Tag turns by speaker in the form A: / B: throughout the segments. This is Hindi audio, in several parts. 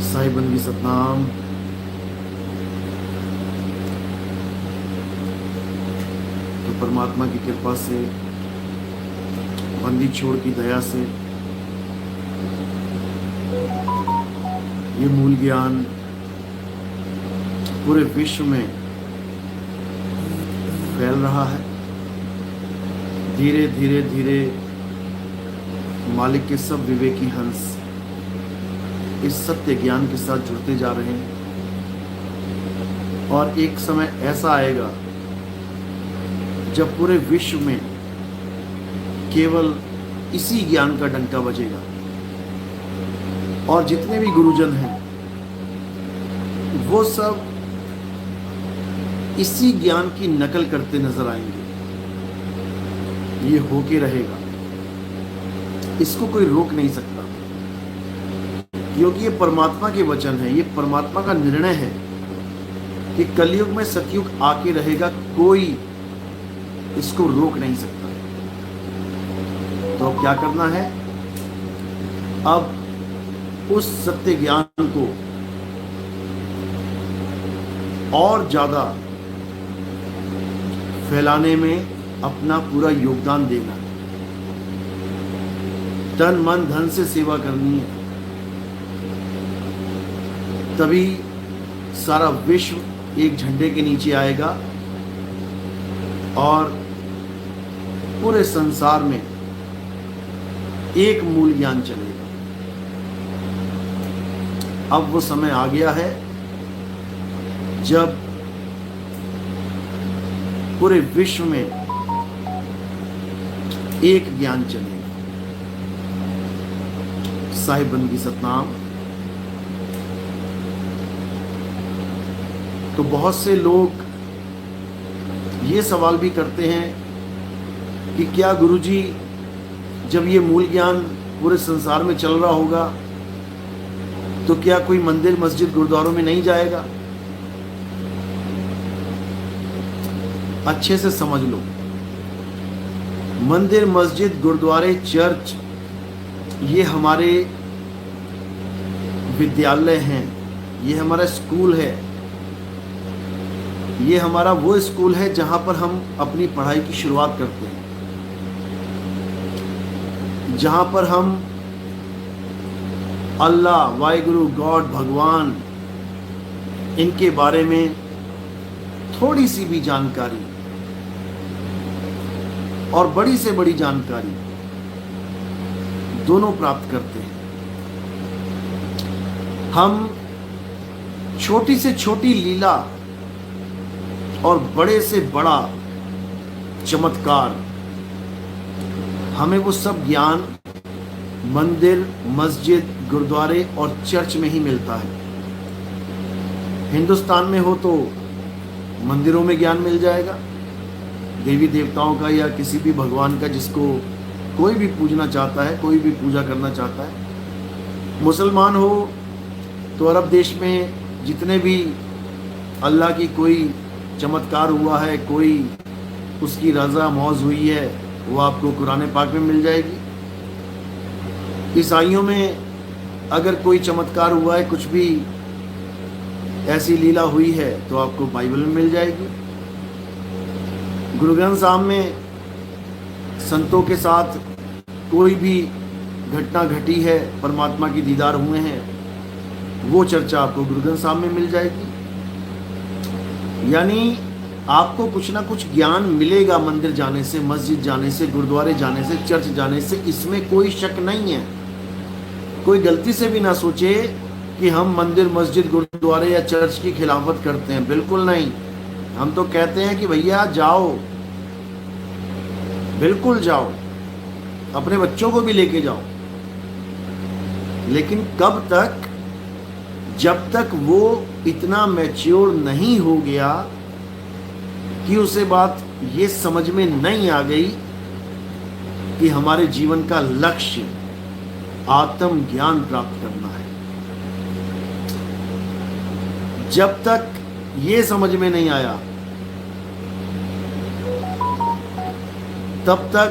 A: साईं बंदगी सतनाम। तो परमात्मा की कृपा से, बंदी छोड़ की दया से ये मूल ज्ञान पूरे विश्व में फैल रहा है। धीरे धीरे धीरे मालिक के सब विवेकी हंस इस सत्य ज्ञान के साथ जुड़ते जा रहे हैं, और एक समय ऐसा आएगा जब पूरे विश्व में केवल इसी ज्ञान का डंका बजेगा, और जितने भी गुरुजन हैं वो सब इसी ज्ञान की नकल करते नजर आएंगे। ये होके रहेगा, इसको कोई रोक नहीं सकता, क्योंकि ये परमात्मा के वचन है, ये परमात्मा का निर्णय है कि कलयुग में सतयुग आके रहेगा, कोई इसको रोक नहीं सकता। तो अब क्या करना है? अब उस सत्य ज्ञान को और ज्यादा फैलाने में अपना पूरा योगदान देना, तन मन धन से सेवा करनी है, तभी सारा विश्व एक झंडे के नीचे आएगा और पूरे संसार में एक मूल ज्ञान चलेगा। अब वो समय आ गया है जब पूरे विश्व में एक ज्ञान चलेगा। साहिब बंदगी सतनाम। तो बहुत से लोग ये सवाल भी करते हैं कि क्या गुरुजी, जब ये मूल ज्ञान पूरे संसार में चल रहा होगा तो क्या कोई मंदिर मस्जिद गुरुद्वारों में नहीं जाएगा? अच्छे से समझ लो, मंदिर मस्जिद गुरुद्वारे चर्च ये हमारे विद्यालय हैं, ये हमारा स्कूल है, ये हमारा वो स्कूल है जहां पर हम अपनी पढ़ाई की शुरुआत करते हैं, जहां पर हम अल्लाह, वाहिगुरु, गॉड, भगवान, इनके बारे में थोड़ी सी भी जानकारी और बड़ी से बड़ी जानकारी दोनों प्राप्त करते हैं। हम छोटी से छोटी लीला और बड़े से बड़ा चमत्कार, हमें वो सब ज्ञान मंदिर, मस्जिद, गुरुद्वारे और चर्च में ही मिलता है। हिंदुस्तान में हो तो मंदिरों में ज्ञान मिल जाएगा, देवी देवताओं का या किसी भी भगवान का, जिसको कोई भी पूजना चाहता है, कोई भी पूजा करना चाहता है। मुसलमान हो तो अरब देश में जितने भी अल्लाह की कोई चमत्कार हुआ है, कोई उसकी रज़ा मौज हुई है, वो आपको कुरान पाक में मिल जाएगी। ईसाइयों में अगर कोई चमत्कार हुआ है, कुछ भी ऐसी लीला हुई है, तो आपको बाइबल में मिल जाएगी। गुरु ग्रंथ साहब में संतों के साथ कोई भी घटना घटी है, परमात्मा की दीदार हुए हैं, वो चर्चा आपको गुरु ग्रंथ साहब में मिल जाएगी। यानी आपको कुछ ना कुछ ज्ञान मिलेगा मंदिर जाने से, मस्जिद जाने से, गुरुद्वारे जाने से, चर्च जाने से, इसमें कोई शक नहीं है। कोई गलती से भी ना सोचे कि हम मंदिर, मस्जिद, गुरुद्वारे या चर्च की खिलाफत करते हैं, बिल्कुल नहीं। हम तो कहते हैं कि भैया जाओ, बिल्कुल जाओ, अपने बच्चों को भी लेके जाओ, लेकिन कब तक? जब तक वो इतना मैच्योर नहीं हो गया कि उसे बात ये समझ में नहीं आ गई कि हमारे जीवन का लक्ष्य आत्म ज्ञान प्राप्त करना है। जब तक ये समझ में नहीं आया, तब तक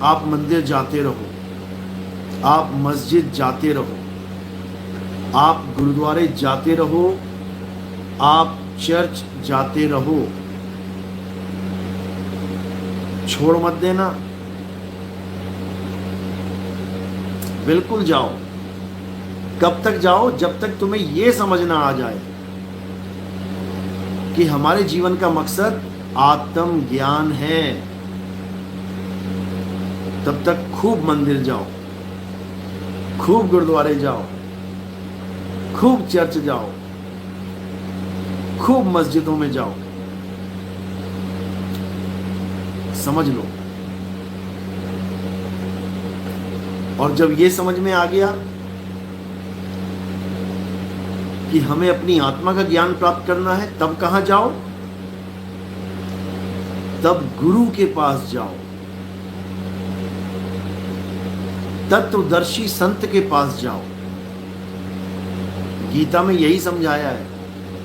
A: आप मंदिर जाते रहो, आप मस्जिद जाते रहो, आप गुरुद्वारे जाते रहो, आप चर्च जाते रहो, छोड़ मत देना, बिल्कुल जाओ। कब तक जाओ? जब तक तुम्हें यह समझना आ जाए कि हमारे जीवन का मकसद आत्म ज्ञान है। तब तक खूब मंदिर जाओ, खूब गुरुद्वारे जाओ, खूब चर्च जाओ, खूब मस्जिदों में जाओ। समझ लो। और जब ये समझ में आ गया कि हमें अपनी आत्मा का ज्ञान प्राप्त करना है, तब कहां जाओ? तब गुरु के पास जाओ, तत्वदर्शी संत के पास जाओ। गीता में यही समझाया है,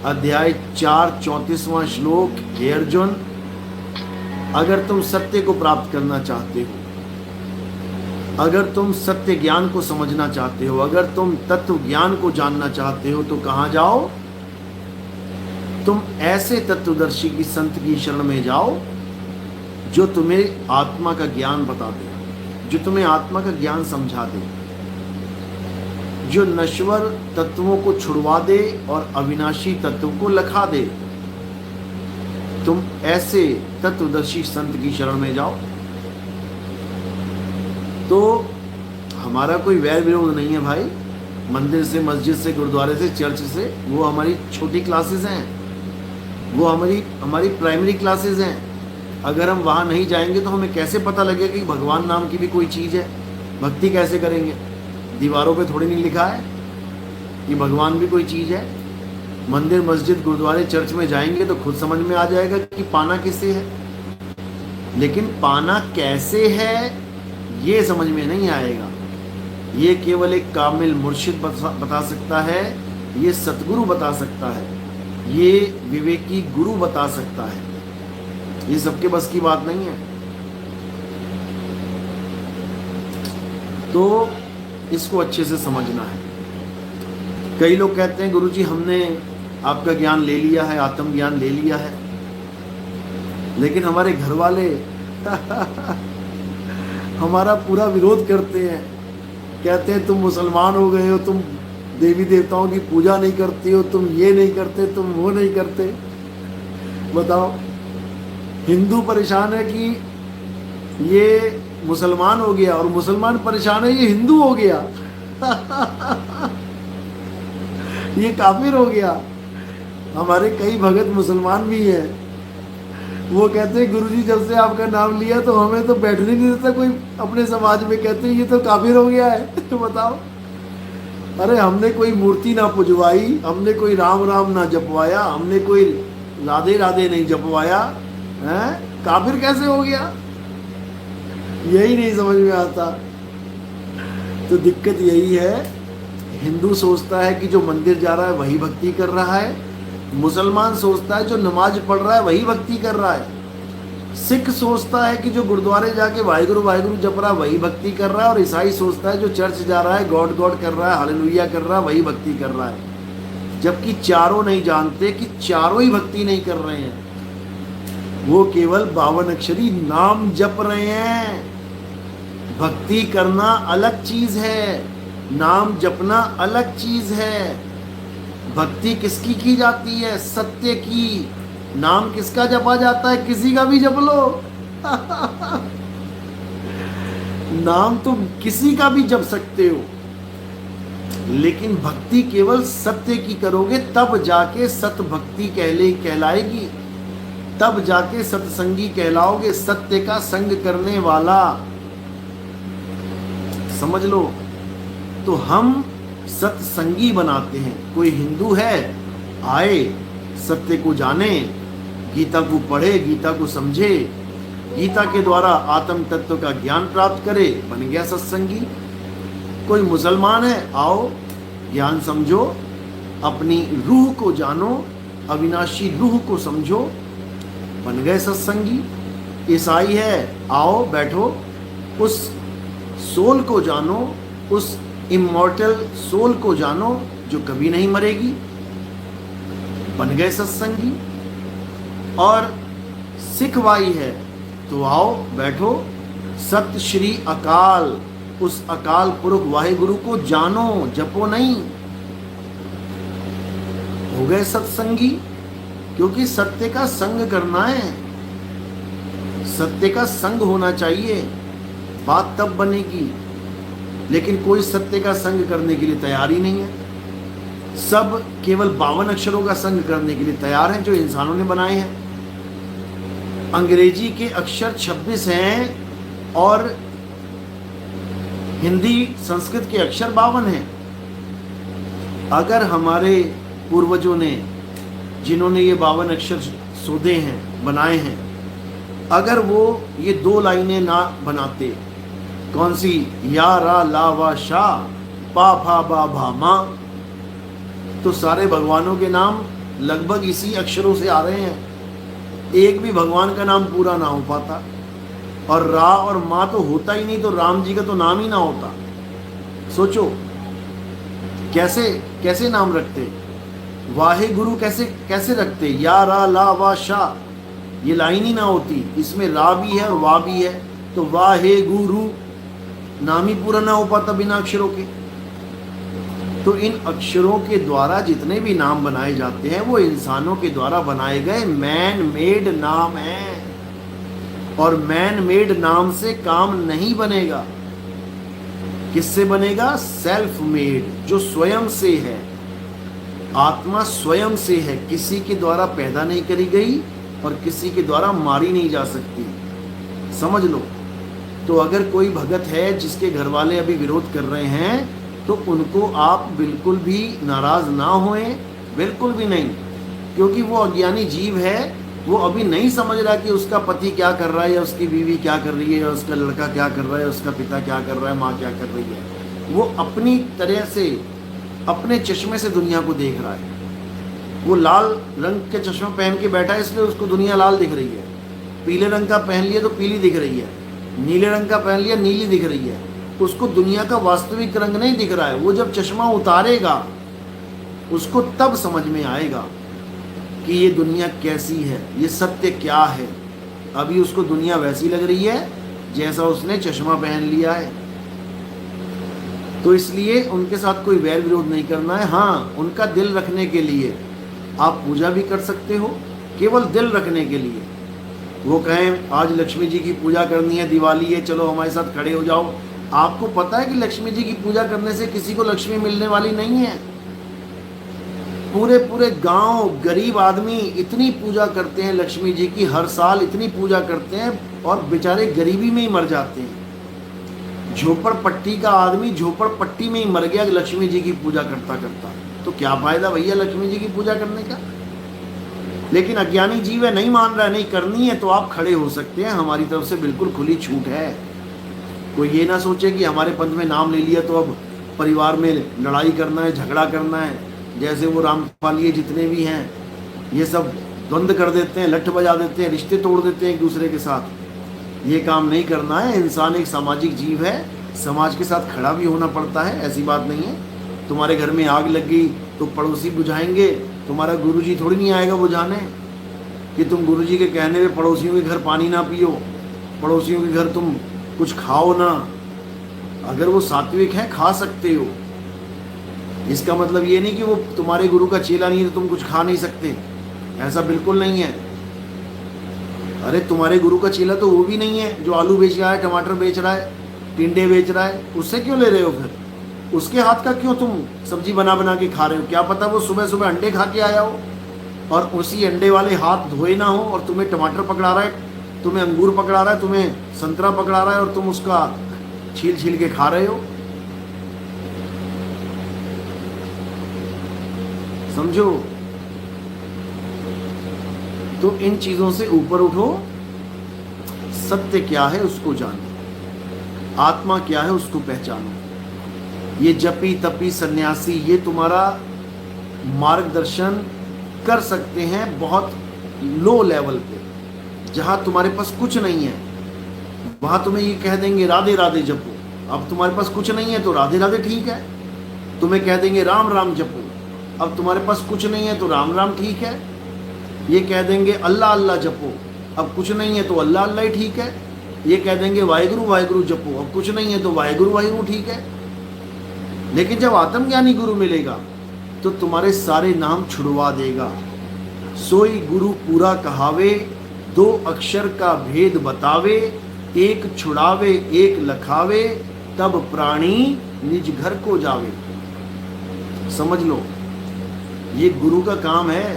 A: अध्याय 4 34वां श्लोक, हे अर्जुन, अगर तुम सत्य को प्राप्त करना चाहते हो, अगर तुम सत्य ज्ञान को समझना चाहते हो, अगर तुम तत्व ज्ञान को जानना चाहते हो, तो कहां जाओ? तुम ऐसे तत्वदर्शी की संत की शरण में जाओ जो तुम्हें आत्मा का ज्ञान बता दे, जो तुम्हें आत्मा का ज्ञान समझा दे, जो नश्वर तत्वों को छुड़वा दे और अविनाशी तत्वों को लखा दे। तुम ऐसे तत्वदर्शी संत की शरण में जाओ। तो हमारा कोई वैर विरोध नहीं है भाई, मंदिर से, मस्जिद से, गुरुद्वारे से, चर्च से। वो हमारी छोटी क्लासेस हैं, वो हमारी प्राइमरी क्लासेस हैं। अगर हम वहाँ नहीं जाएंगे तो हमें कैसे पता लगेगा कि भगवान नाम की भी कोई चीज़ है? भक्ति कैसे करेंगे? दीवारों पे थोड़ी नहीं लिखा है कि भगवान भी कोई चीज़ है। मंदिर, मस्जिद, गुरुद्वारे, चर्च में जाएंगे तो खुद समझ में आ जाएगा कि पाना किससे है। लेकिन पाना कैसे है ये समझ में नहीं आएगा। ये केवल एक कामिल मुर्शिद बता सकता है, ये सतगुरु बता सकता है, ये विवेकी गुरु बता सकता है। ये सबके बस की बात नहीं है। तो इसको अच्छे से समझना है। कई लोग कहते हैं गुरुजी हमने आपका ज्ञान ले लिया है, आत्म ज्ञान ले लिया है, लेकिन हमारे घर वाले हमारा पूरा विरोध करते हैं। कहते हैं तुम मुसलमान हो गए हो, तुम देवी देवताओं की पूजा नहीं करते हो, तुम ये नहीं करते, तुम वो नहीं करते। बताओ, हिंदू परेशान है कि ये मुसलमान हो गया, और मुसलमान परेशान है ये हिंदू हो गया। ये काफिर हो गया। हमारे कई भगत मुसलमान भी हैं, वो कहते हैं गुरुजी जब से आपका नाम लिया तो हमें तो बैठने नहीं देता कोई अपने समाज में। कहते हैं ये तो काफिर हो गया है। तो बताओ, अरे हमने कोई मूर्ति ना पुजवाई, हमने कोई राम राम ना जपवाया, हमने कोई राधे राधे नहीं जपवाया, हैं? काफिर कैसे हो गया? यही नहीं समझ में आता। तो दिक्कत यही है, हिंदू सोचता है कि जो मंदिर जा रहा है वही भक्ति कर रहा है, मुसलमान सोचता है जो नमाज पढ़ रहा है वही भक्ति कर रहा है, सिख सोचता है कि जो गुरुद्वारे जाके वाहिगुरु वाहिगुरु जप रहा है वही भक्ति कर रहा है, और ईसाई सोचता है जो चर्च जा रहा है, गॉड गॉड कर रहा है, हालेलुया कर रहा है, वही भक्ति कर रहा है। जबकि चारों नहीं जानते कि चारों ही भक्ति नहीं कर रहे हैं, वो केवल 52 अक्षरी नाम जप रहे हैं। भक्ति करना अलग चीज है, नाम जपना अलग चीज है। भक्ति किसकी की जाती है? सत्य की। नाम किसका जपा जाता है? किसी का भी जप लो। नाम तुम किसी का भी जप सकते हो, लेकिन भक्ति केवल सत्य की करोगे तब जाके सत भक्ति कहलाएगी, तब जाके सत्संगी कहलाओगे, सत्य का संग करने वाला। समझ लो। तो हम सत्संगी बनाते हैं। कोई हिंदू है, आए, सत्य को जाने, गीता को पढ़े, गीता को समझे, गीता के द्वारा आत्म तत्व का ज्ञान प्राप्त करे, बन गया सत्संगी। कोई मुसलमान है, आओ, ज्ञान समझो, अपनी रूह को जानो, अविनाशी रूह को समझो, बन गए सत्संगी। ईसाई है, आओ, बैठो, उस सोल को जानो, उस इमॉर्टल सोल को जानो, जो कभी नहीं मरेगी, बन गए सत्संगी। और सिखवाई है तो आओ बैठो, सत श्री अकाल, उस अकाल पुरख वाहिगुरु को जानो, जपो नहीं। हो गए सत्संगी, क्योंकि सत्य का संग करना है, सत्य का संग होना चाहिए, बात तब बनेगी। लेकिन कोई सत्य का संग करने के लिए तैयार ही नहीं है। सब केवल 52 अक्षरों का संग करने के लिए तैयार हैं जो इंसानों ने बनाए हैं। अंग्रेजी के अक्षर 26 हैं और हिंदी संस्कृत के अक्षर 52 हैं। अगर हमारे पूर्वजों ने, जिन्होंने ये 52 अक्षर शोधे हैं, बनाए हैं, अगर वो ये 2 लाइनें ना बनाते, कौन सी, या रा ला वा शा पा फा बा भा मा, तो सारे भगवानों के नाम लगभग इसी अक्षरों से आ रहे हैं। एक भी भगवान का नाम पूरा ना हो पाता, और रा और माँ तो होता ही नहीं, तो राम जी का तो नाम ही ना होता। सोचो कैसे कैसे नाम रखते, वाहे गुरु कैसे कैसे रखते, या रा ला वा शा, ये लाइन ही ना होती, इसमें रा भी है और वा भी है, तो वाहे गुरु नाम ही पूरा ना हो पाता बिना अक्षरों के। तो इन अक्षरों के द्वारा जितने भी नाम बनाए जाते हैं वो इंसानों के द्वारा बनाए गए मैन मेड नाम हैं, और मैन मेड नाम से काम नहीं बनेगा। किससे बनेगा? सेल्फ मेड, जो स्वयं से है, आत्मा स्वयं से है, किसी के द्वारा पैदा नहीं करी गई और किसी के द्वारा मारी नहीं जा सकती, समझ लो। तो अगर कोई भगत है जिसके घर वाले अभी विरोध कर रहे हैं, तो उनको आप बिल्कुल भी नाराज ना होएं, बिल्कुल भी नहीं, क्योंकि वो अज्ञानी जीव है। वो अभी नहीं समझ रहा कि उसका पति क्या कर रहा है, या उसकी बीवी क्या कर रही है, या उसका लड़का क्या कर रहा है, उसका पिता क्या कर रहा है, माँ क्या कर रही है। वो अपनी तरह से, अपने चश्मे से दुनिया को देख रहा है। वो लाल रंग के चश्मा पहन के बैठा है, इसलिए उसको दुनिया लाल दिख रही है। पीले रंग का पहन लिया तो पीली दिख रही है, नीले रंग का पहन लिया नीली दिख रही है। उसको दुनिया का वास्तविक रंग नहीं दिख रहा है। वो जब चश्मा उतारेगा उसको तब समझ में आएगा कि ये दुनिया कैसी है, ये सत्य क्या है। अभी उसको दुनिया वैसी लग रही है जैसा उसने चश्मा पहन लिया है। तो इसलिए उनके साथ कोई वैर विरोध नहीं करना है। हाँ, उनका दिल रखने के लिए आप पूजा भी कर सकते हो, केवल दिल रखने के लिए। वो कहें आज लक्ष्मी जी की पूजा करनी है, दिवाली है, चलो हमारे साथ खड़े हो जाओ। आपको पता है कि लक्ष्मी जी की पूजा करने से किसी को लक्ष्मी मिलने वाली नहीं है। पूरे पूरे गांव गरीब आदमी इतनी पूजा करते हैं लक्ष्मी जी की, हर साल इतनी पूजा करते हैं और बेचारे गरीबी में ही मर जाते हैं। झोपड़पट्टी का आदमी झोपड़पट्टी में ही मर गया लक्ष्मी जी की पूजा करता करता। तो क्या फायदा भैया लक्ष्मी जी की पूजा करने का। लेकिन अज्ञानी जीव है, नहीं मान रहा है, नहीं करनी है, तो आप खड़े हो सकते हैं। हमारी तरफ से बिल्कुल खुली छूट है। कोई ये ना सोचे कि हमारे पंथ में नाम ले लिया तो अब परिवार में लड़ाई करना है, झगड़ा करना है। जैसे वो रामपालिये जितने भी हैं ये सब द्वंद्व कर देते हैं, लठ बजा देते हैं, रिश्ते तोड़ देते हैं एक दूसरे के साथ। ये काम नहीं करना है। इंसान एक सामाजिक जीव है, समाज के साथ खड़ा भी होना पड़ता है, ऐसी बात नहीं है। तुम्हारे घर में आग लग गई तो पड़ोसी बुझाएंगे, तुम्हारा गुरुजी थोड़ी नहीं आएगा बुझाने कि तुम गुरुजी के कहने पे पड़ोसियों के घर पानी ना पियो, पड़ोसियों के घर तुम कुछ खाओ ना। अगर वो सात्विक है खा सकते हो, इसका मतलब ये नहीं कि वो तुम्हारे गुरु का चेला नहीं है तो तुम कुछ खा नहीं सकते, ऐसा बिल्कुल नहीं है। अरे तुम्हारे गुरु का चेला तो वो भी नहीं है जो आलू बेच रहा है, टमाटर बेच रहा है, टिंडे बेच रहा है, उससे क्यों ले रहे हो? फिर उसके हाथ का क्यों तुम सब्जी बना बना के खा रहे हो? क्या पता वो सुबह सुबह अंडे खा के आया हो और उसी अंडे वाले हाथ धोए ना हो, और तुम्हें टमाटर पकड़ा रहा है, तुम्हें अंगूर पकड़ा रहा है, तुम्हें संतरा पकड़ा रहा है, और तुम उसका छील छील के खा रहे हो। समझो। तो इन चीजों से ऊपर उठो। सत्य क्या है उसको जानो, आत्मा क्या है उसको पहचानो। ये जपी तपी सन्यासी ये तुम्हारा मार्गदर्शन कर सकते हैं बहुत लो लेवल पे, जहां तुम्हारे पास कुछ नहीं है वहां तुम्हें ये कह देंगे राधे राधे जपो। अब तुम्हारे पास कुछ नहीं है तो राधे राधे ठीक है, तुम्हें कह देंगे राम राम जपो। अब तुम्हारे पास कुछ नहीं है तो राम राम ठीक है, ये कह देंगे अल्लाह अल्लाह जपो, अब कुछ नहीं है तो अल्लाह अल्लाह ही ठीक है, ये कह देंगे वाहिगुरु वाहिगुरु जपो, अब कुछ नहीं है तो वाहिगुरु वाहिगुरु ठीक है। लेकिन जब आत्मज्ञानी गुरु मिलेगा तो तुम्हारे सारे नाम छुड़वा देगा। सोई गुरु पूरा कहावे, दो अक्षर का भेद बतावे, एक छुड़ावे एक लखावे, तब प्राणी निज घर को जावे। समझ लो, ये गुरु का काम है।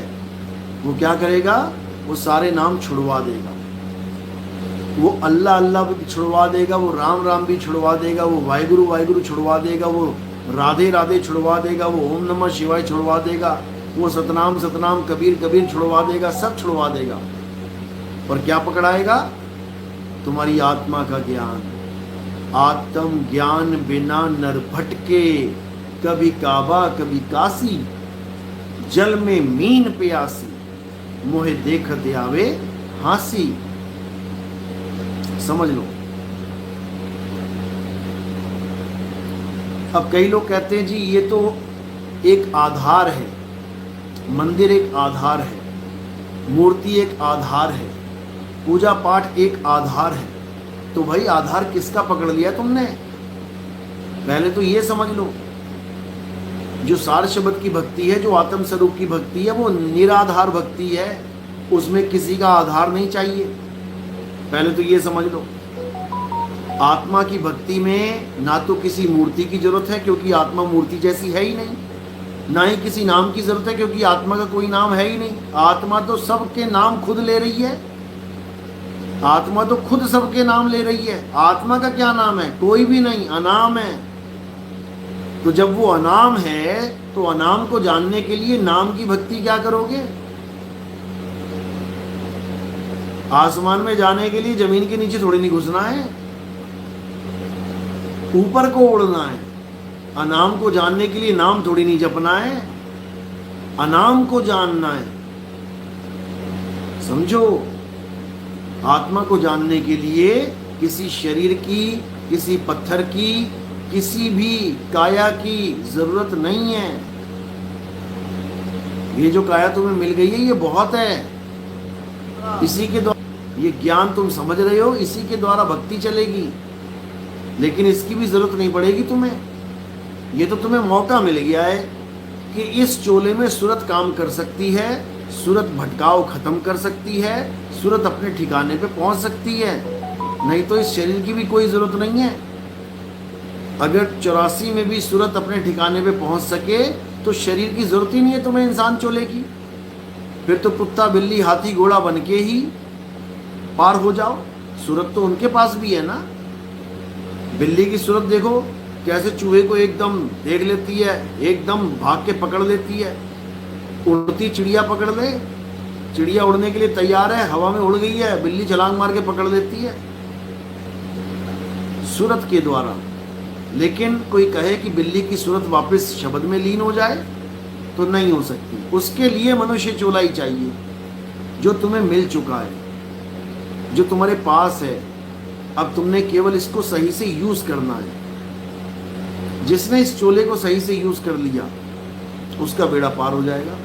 A: वो क्या करेगा? वो सारे नाम छुड़वा देगा, वो अल्लाह अल्लाह भी छुड़वा देगा, वो राम राम भी छुड़वा देगा, वो वाहिगुरु वाहिगुरु छुड़वा देगा, वो राधे राधे छुड़वा देगा, वो ओम नमः शिवाय छुड़वा देगा, वो सतनाम सतनाम कबीर कबीर छुड़वा देगा, सब छुड़वा देगा। और क्या पकड़ाएगा? तुम्हारी आत्मा का ज्ञान। आत्म ज्ञान बिना नर भटके, कभी काबा कभी काशी, जल में मीन प्यासी, मोहे देखते आवे हासी। समझ लो। अब कई लोग कहते हैं जी ये तो एक आधार है, मंदिर एक आधार है, मूर्ति एक आधार है, पूजा पाठ एक आधार है। तो भाई आधार किसका पकड़ लिया तुमने? पहले तो ये समझ लो, जो सार शब्द की भक्ति है, जो आत्म स्वरूप की भक्ति है, वो निराधार भक्ति है, उसमें किसी का आधार नहीं चाहिए। पहले तो ये समझ लो। आत्मा की भक्ति में ना तो किसी मूर्ति की जरूरत है, क्योंकि आत्मा मूर्ति जैसी है ही नहीं, ना ही किसी नाम की जरूरत है, क्योंकि आत्मा का कोई नाम है ही नहीं। आत्मा तो सबके नाम खुद ले रही है, आत्मा तो खुद सबके नाम ले रही है। आत्मा का क्या नाम है? कोई भी नहीं, अनाम है। तो जब वो अनाम है तो अनाम को जानने के लिए नाम की भक्ति क्या करोगे? आसमान में जाने के लिए जमीन के नीचे थोड़ी नहीं घुसना है, ऊपर को उड़ना है। अनाम को जानने के लिए नाम थोड़ी नहीं जपना है, अनाम को जानना है। समझो, आत्मा को जानने के लिए किसी शरीर की, किसी पत्थर की, किसी भी काया की जरूरत नहीं है। ये जो काया तुम्हें मिल गई है ये बहुत है। इसी के द्वारा ये ज्ञान तुम समझ रहे हो, इसी के द्वारा भक्ति चलेगी। लेकिन इसकी भी जरूरत नहीं पड़ेगी तुम्हें। ये तो तुम्हें मौका मिल गया है कि इस चोले में सूरत काम कर सकती है, सूरत भटकाव खत्म कर सकती है, सूरत अपने ठिकाने पे पहुंच सकती है। नहीं तो इस शरीर की भी कोई जरूरत नहीं है। अगर 84 में भी सूरत अपने ठिकाने पे पहुंच सके तो शरीर की जरूरत ही नहीं है तुम्हें इंसान चोले की। फिर तो कुत्ता बिल्ली हाथी घोड़ा बन के ही पार हो जाओ। सूरत तो उनके पास भी है ना। बिल्ली की सूरत देखो कैसे चूहे को एकदम देख लेती है, एकदम भाग के पकड़ लेती है। उड़ती चिड़िया पकड़ ले, चिड़िया उड़ने के लिए तैयार है, हवा में उड़ गई है, बिल्ली छलांग मार के पकड़ लेती है सूरत के द्वारा। लेकिन कोई कहे कि बिल्ली की सूरत वापस शब्द में लीन हो जाए तो नहीं हो सकती। उसके लिए मनुष्य चोला ही चाहिए, जो तुम्हें मिल चुका है, जो तुम्हारे पास है। अब तुमने केवल इसको सही से यूज करना है। जिसने इस चोले को सही से यूज कर लिया उसका बेड़ा पार हो जाएगा।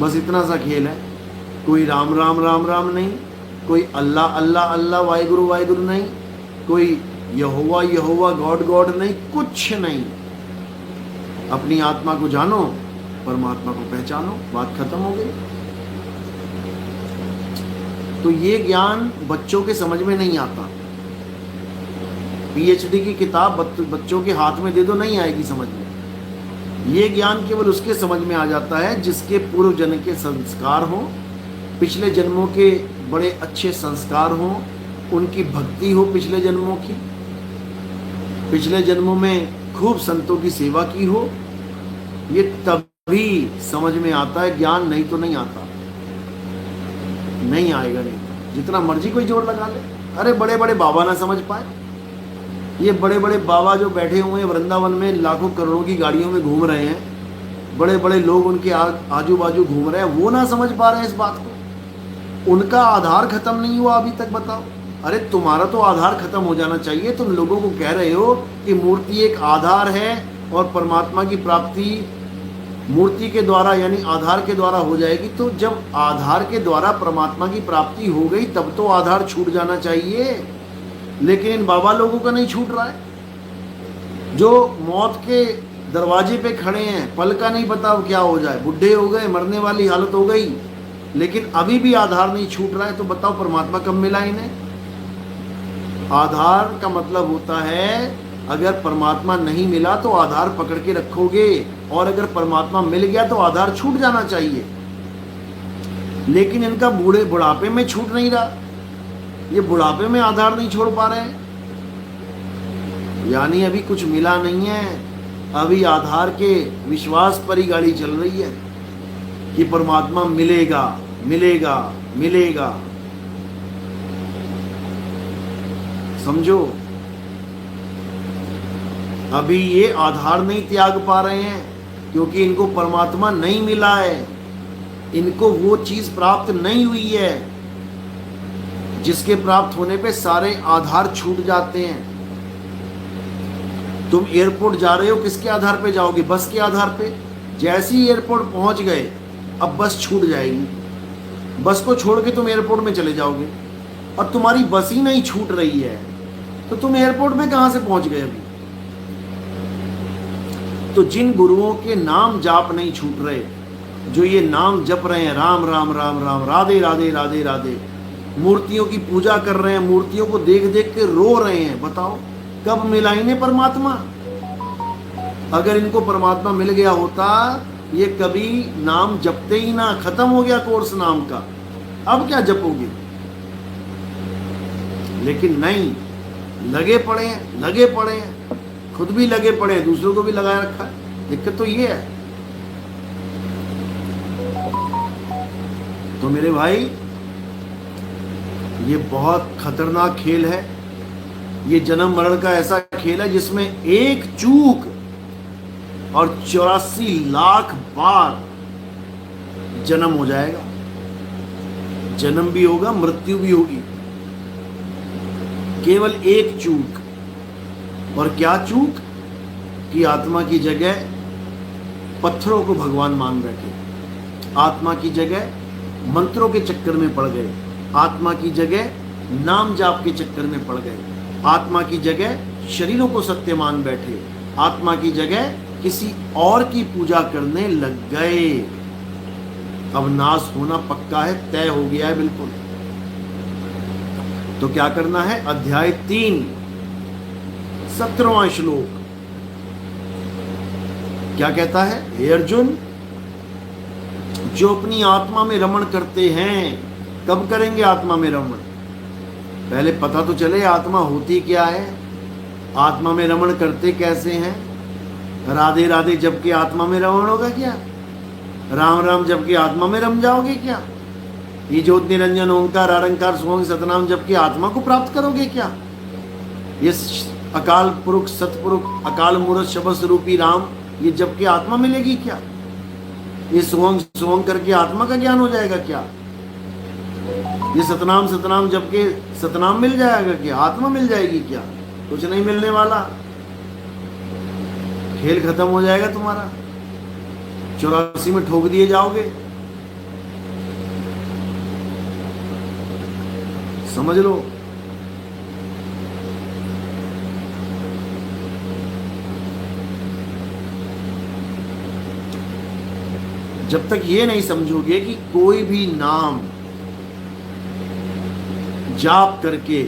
A: बस इतना सा खेल है। कोई राम राम राम राम नहीं, कोई अल्लाह अल्लाह अल्लाह वाहिगुरु वाहिगुरु नहीं, कोई यहोवा यहोवा गॉड गॉड नहीं, कुछ नहीं। अपनी आत्मा को जानो, परमात्मा को पहचानो, बात खत्म हो गई। तो ये ज्ञान बच्चों के समझ में नहीं आता। पीएचडी की किताब बच्चों के हाथ में दे दो, नहीं आएगी समझ में। ये ज्ञान केवल उसके समझ में आ जाता है जिसके पूर्व जन्म के संस्कार हो, पिछले जन्मों के बड़े अच्छे संस्कार हो, उनकी भक्ति हो पिछले जन्मों की, पिछले जन्मों में खूब संतों की सेवा की हो। ये तभी समझ में आता है ज्ञान, नहीं तो नहीं आता, नहीं आएगा। नहीं जितना मर्जी कोई जोर लगा ले। अरे बड़े बड़े बाबा ना समझ पाए। ये बड़े बड़े बाबा जो बैठे हुए हैं वृंदावन में, लाखों करोड़ों की गाड़ियों में घूम रहे हैं, बड़े बड़े लोग उनके आजू बाजू घूम रहे हैं, वो ना समझ पा रहे हैं इस बात को। उनका आधार खत्म नहीं हुआ अभी तक। बताओ, अरे तुम्हारा तो आधार खत्म हो जाना चाहिए। तुम लोगों को कह रहे हो कि मूर्ति एक आधार है और परमात्मा की प्राप्ति मूर्ति के द्वारा यानी आधार के द्वारा हो जाएगी। तो जब आधार के द्वारा परमात्मा की प्राप्ति हो गई तब तो आधार छूट जाना चाहिए, लेकिन इन बाबा लोगों का नहीं छूट रहा है। जो मौत के दरवाजे पे खड़े हैं, पल का नहीं पता अब क्या हो जाए, बुढ़े हो गए, मरने वाली हालत हो गई, लेकिन अभी भी आधार नहीं छूट रहा है। तो बताओ परमात्मा कब मिला इन्हें? आधार का मतलब होता है अगर परमात्मा नहीं मिला तो आधार पकड़ के रखोगे, और अगर परमात्मा मिल गया तो आधार छूट जाना चाहिए। लेकिन इनका बुढ़ापे में छूट नहीं रहा, ये बुढ़ापे में आधार नहीं छोड़ पा रहे हैं, यानी अभी कुछ मिला नहीं है। अभी आधार के विश्वास पर ही गाड़ी चल रही है कि परमात्मा मिलेगा मिलेगा मिलेगा। समझो, अभी ये आधार नहीं त्याग पा रहे हैं क्योंकि इनको परमात्मा नहीं मिला है, इनको वो चीज प्राप्त नहीं हुई है जिसके प्राप्त होने पे सारे आधार छूट जाते हैं। तुम एयरपोर्ट जा रहे हो, किसके आधार पे जाओगे? बस के आधार पे। जैसे ही एयरपोर्ट पहुंच गए अब बस छूट जाएगी, बस को छोड़ के तुम एयरपोर्ट में चले जाओगे, और तुम्हारी बस ही नहीं छूट रही है तो तुम एयरपोर्ट में कहां से पहुंच गए अभी? तो जिन गुरुओं के नाम जाप नहीं छूट रहे, जो ये नाम जप रहे हैं राम राम राम राम, राधे राधे राधे राधे, मूर्तियों की पूजा कर रहे हैं, मूर्तियों को देख देख के रो रहे हैं, बताओ कब मिला इन्हें परमात्मा? अगर इनको परमात्मा मिल गया होता ये कभी नाम जपते ही ना, खत्म हो गया कोर्स नाम का, अब क्या जपोगे? लेकिन नहीं, लगे पड़े हैं, लगे पड़े हैं, खुद भी लगे पड़े हैं, दूसरों को भी लगाए रखा है। दिक्कत तो ये है। तो मेरे भाई, ये बहुत खतरनाक खेल है। ये जन्म मरण का ऐसा खेल है जिसमें एक चूक और 84 लाख बार जन्म हो जाएगा, जन्म भी होगा, मृत्यु भी होगी। केवल एक चूक, और क्या चूक? कि आत्मा की जगह पत्थरों को भगवान मान बैठे, आत्मा की जगह मंत्रों के चक्कर में पड़ गए, आत्मा की जगह नाम जाप के चक्कर में पड़ गए, आत्मा की जगह शरीरों को सत्य मान बैठे, आत्मा की जगह किसी और की पूजा करने लग गए। अब नाश होना पक्का है, तय हो गया है बिल्कुल। तो क्या करना है? अध्याय 3 17वां श्लोक क्या कहता है? हे अर्जुन, जो अपनी आत्मा में रमण करते हैं, कब करेंगे आत्मा में रमण? पहले पता तो चले आत्मा होती क्या है, आत्मा में रमण करते कैसे हैं। राधे राधे जब के आत्मा में रमण होगा क्या? राम राम जब के आत्मा में रम जाओगे क्या? ये ज्योत निरंजन ओंकार आरंकार सोहंग सतनाम जब के आत्मा को प्राप्त करोगे क्या? ये अकाल पुरुष सतपुरुष अकाल मूर्त शबद रूपी राम, ये जब के आत्मा मिलेगी क्या? ये सोहंग सोहंग करके आत्मा का ज्ञान हो जाएगा क्या? ये सतनाम सतनाम जब के सतनाम मिल जाएगा क्या? आत्मा मिल जाएगी क्या? कुछ नहीं मिलने वाला, खेल खत्म हो जाएगा तुम्हारा, 84 में ठोक दिए जाओगे। समझ लो। जब तक ये नहीं समझोगे कि कोई भी नाम जाप करके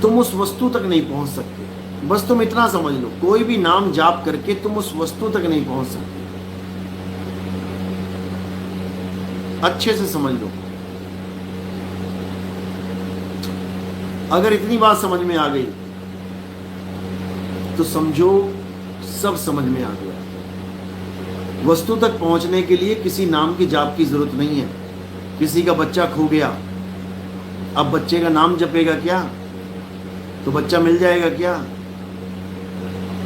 A: तुम उस वस्तु तक नहीं पहुंच सकते, बस तुम इतना समझ लो, कोई भी नाम जाप करके तुम उस वस्तु तक नहीं पहुंच सकते। अच्छे से समझ लो। अगर इतनी बात समझ में आ गई तो समझो सब समझ में आ गया। वस्तु तक पहुंचने के लिए किसी नाम की जाप की जरूरत नहीं है। किसी का बच्चा खो गया, अब बच्चे का नाम जपेगा क्या? तो बच्चा मिल जाएगा क्या?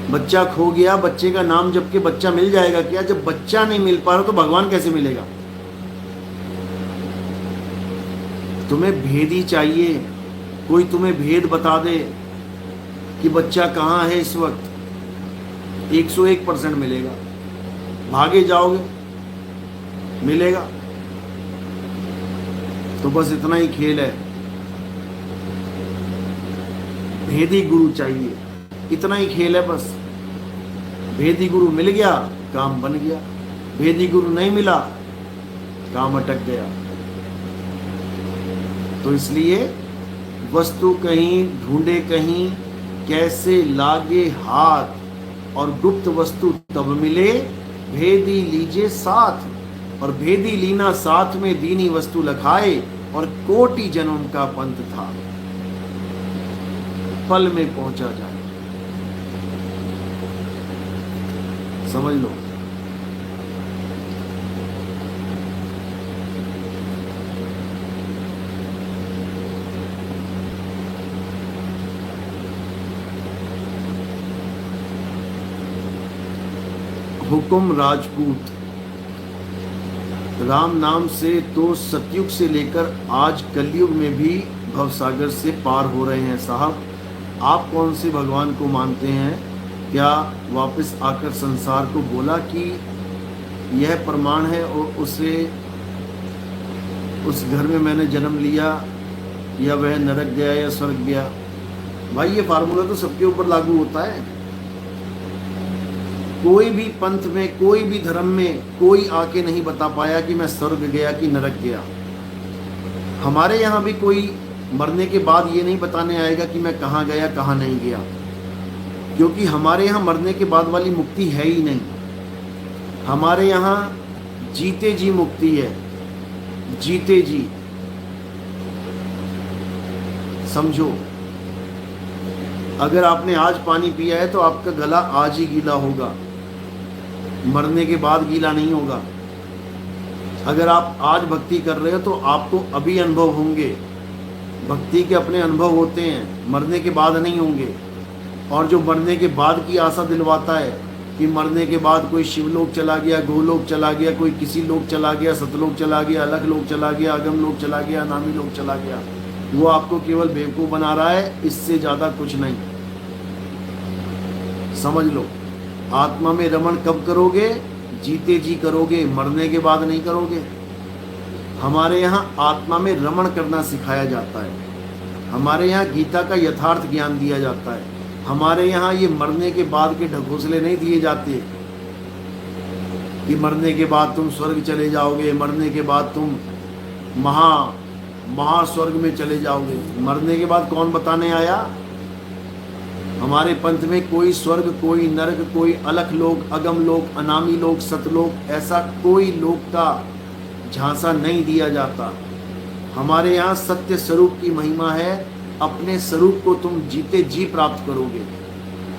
A: बच्चा खो गया, बच्चे का नाम जप के बच्चा मिल जाएगा क्या? जब बच्चा नहीं मिल पा रहा तो भगवान कैसे मिलेगा? तुम्हें भेद ही चाहिए, कोई तुम्हें भेद बता दे कि बच्चा कहाँ है इस वक्त, 101% मिलेगा। भागे जाओगे मिलेगा। तो बस इतना ही खेल है। भेदी गुरु चाहिए, इतना ही खेल है बस। भेदी गुरु मिल गया काम बन गया, भेदी गुरु नहीं मिला काम अटक गया। तो इसलिए वस्तु कहीं ढूंढे कहीं, कैसे लागे हाथ, और गुप्त वस्तु तब मिले भेदी लीजे साथ। और भेदी लीना साथ में दीनी वस्तु लखाए, और कोटि जन्म का पंथ था पल में पहुंचा जाए। समझ लो। हुकुम राजपूत, राम नाम से तो सतयुग से लेकर आज कलयुग में भी भवसागर से पार हो रहे हैं। साहब आप कौन से भगवान को मानते हैं? क्या वापस आकर संसार को बोला कि यह प्रमाण है और उसे उस घर में मैंने जन्म लिया, या वह नरक गया या स्वर्ग गया? भाई ये फार्मूला तो सबके ऊपर लागू होता है। कोई भी पंथ में, कोई भी धर्म में कोई आके नहीं बता पाया कि मैं स्वर्ग गया कि नरक गया। हमारे यहाँ भी कोई मरने के बाद ये नहीं बताने आएगा कि मैं कहाँ गया कहाँ नहीं गया, क्योंकि हमारे यहाँ मरने के बाद वाली मुक्ति है ही नहीं। हमारे यहाँ जीते जी मुक्ति है, जीते जी। समझो, अगर आपने आज पानी पिया है तो आपका गला आज ही गीला होगा, मरने के बाद गीला नहीं होगा। अगर आप आज भक्ति कर रहे हो तो आपको अभी अनुभव होंगे। भक्ति के अपने अनुभव होते हैं, मरने के बाद नहीं होंगे। और जो मरने के बाद की आशा दिलवाता है कि मरने के बाद कोई शिवलोक चला गया, गोलोक चला गया, कोई किसी लोक चला गया, सतलोक चला गया, अलग लोक चला गया, अगम लोक चला गया, नामी लोक चला गया, वो आपको केवल बेवकूफ़ बना रहा है, इससे ज़्यादा कुछ नहीं। समझ लो, आत्मा में रमण कब करोगे? जीते जी करोगे, मरने के बाद नहीं करोगे। हमारे यहाँ आत्मा में रमण करना सिखाया जाता है। हमारे यहाँ गीता का यथार्थ ज्ञान दिया जाता है। हमारे यहाँ ये मरने के बाद के ढकोसले नहीं दिए जाते कि मरने के बाद तुम स्वर्ग चले जाओगे, मरने के बाद तुम महास्वर्ग में चले जाओगे। मरने के बाद कौन बताने आया? हमारे पंथ में कोई स्वर्ग, कोई नरक, कोई अलख लोक, अगम लोक, अनामी लोक, सतलोक, ऐसा कोई लोक का झांसा नहीं दिया जाता। हमारे यहाँ सत्य स्वरूप की महिमा है। अपने स्वरूप को तुम जीते जी प्राप्त करोगे,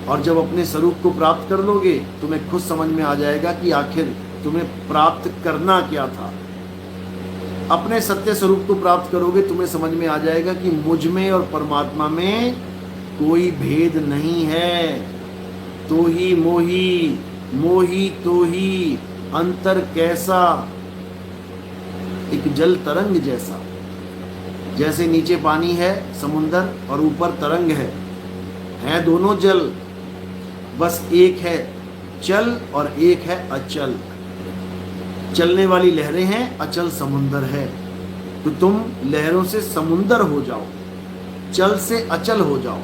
A: और जब अपने स्वरूप को प्राप्त कर लोगे तुम्हें खुद समझ में आ जाएगा कि आखिर तुम्हें प्राप्त करना क्या था। अपने सत्य स्वरूप को प्राप्त करोगे, तुम्हें समझ में आ जाएगा कि मुझ में और परमात्मा में कोई भेद नहीं है। तो ही मोही, मोही तो ही, अंतर कैसा, एक जल तरंग जैसा। जैसे नीचे पानी है समुंदर और ऊपर तरंग है दोनों जल, बस एक है चल और एक है अचल। चलने वाली लहरें हैं, अचल समुंदर है। तो तुम लहरों से समुंदर हो जाओ, चल से अचल हो जाओ,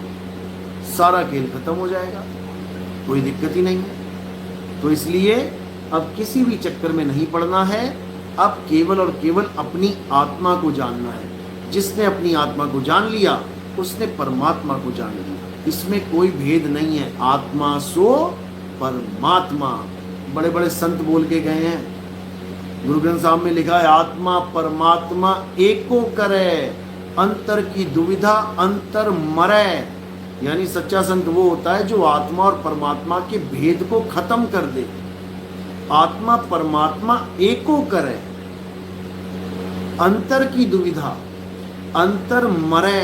A: सारा खेल खत्म हो जाएगा, कोई दिक्कत ही नहीं है। तो इसलिए अब किसी भी चक्कर में नहीं पड़ना है। अब केवल और केवल अपनी आत्मा को जानना है। जिसने अपनी आत्मा को जान लिया उसने परमात्मा को जान लिया। इसमें कोई भेद नहीं है। आत्मा सो परमात्मा, बड़े बड़े संत बोल के गए हैं। गुरु ग्रंथ साहब में लिखा है, आत्मा परमात्मा एको करे, अंतर की दुविधा अंतर मरे। यानी सच्चा संत वो होता है जो आत्मा और परमात्मा के भेद को खत्म कर दे। आत्मा परमात्मा एको करे, अंतर की दुविधा अंतर मरे,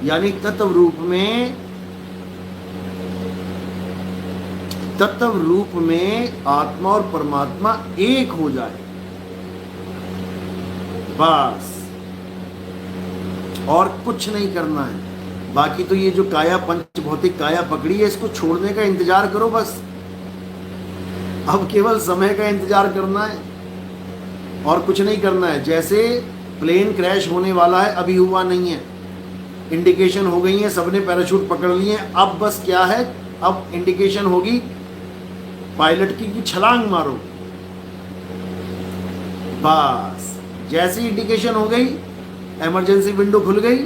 A: यानी तत्व रूप में आत्मा और परमात्मा एक हो जाए, बस और कुछ नहीं करना है। बाकी तो ये जो काया पंच भौतिक काया पकड़ी है, इसको छोड़ने का इंतजार करो बस। अब केवल समय का इंतजार करना है और कुछ नहीं करना है। जैसे प्लेन क्रैश होने वाला है, अभी हुआ नहीं है, इंडिकेशन हो गई है, सबने पैराशूट पकड़ लिए हैं। अब बस क्या है, अब इंडिकेशन होगी पायलट की कि छलांग मारो। बस जैसी इंडिकेशन हो गई, इमरजेंसी विंडो खुल गई,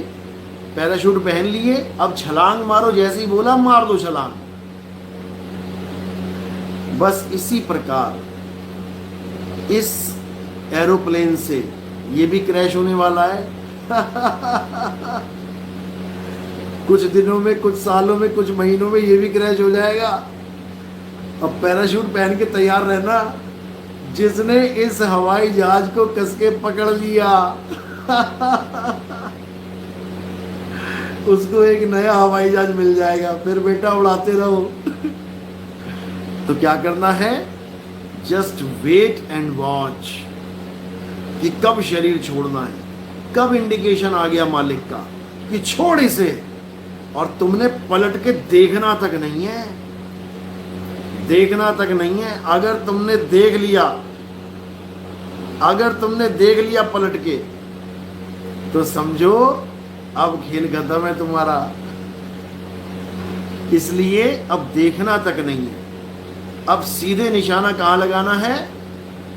A: पैराशूट पहन लिए, अब छलांग मारो। जैसे ही बोला मार दो छलांग। बस इसी प्रकार इस एरोप्लेन से ये भी क्रैश होने वाला है। कुछ दिनों में, कुछ सालों में, कुछ महीनों में ये भी क्रैश हो जाएगा। अब पैराशूट पहन के तैयार रहना। जिसने इस हवाई जहाज को कस के पकड़ लिया उसको एक नया हवाई जहाज मिल जाएगा, फिर बेटा उड़ाते रहो। तो क्या करना है, जस्ट वेट एंड वॉच कि कब शरीर छोड़ना है, कब इंडिकेशन आ गया मालिक का कि छोड़ इसे। और तुमने पलट के देखना तक नहीं है, देखना तक नहीं है। अगर तुमने देख लिया, अगर तुमने देख लिया पलट के, तो समझो अब खेल खत्म है तुम्हारा। इसलिए अब देखना तक नहीं है, अब सीधे निशाना कहां लगाना है,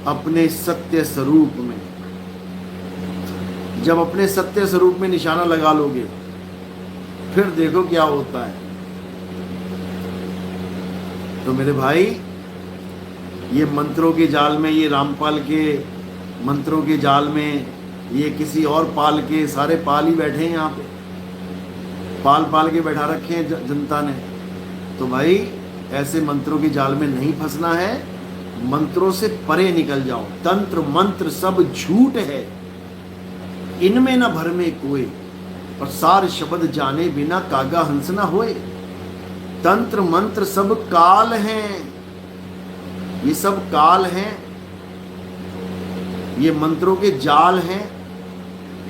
A: अपने सत्य स्वरूप में। जब अपने सत्य स्वरूप में निशाना लगा लोगे, फिर देखो क्या होता है। तो मेरे भाई, ये मंत्रों के जाल में, ये रामपाल के मंत्रों के जाल में, ये किसी और पाल के, सारे पाल ही बैठे हैं यहाँ पे, पाल पाल के बैठा रखे हैं जनता ने। तो भाई ऐसे मंत्रों के जाल में नहीं फंसना है, मंत्रों से परे निकल जाओ। तंत्र मंत्र सब झूठ है, इनमें न भर में कोई, और सार शब्द जाने बिना कागा हंस न होए। तंत्र मंत्र सब काल हैं, ये सब काल हैं, ये मंत्रों के जाल हैं।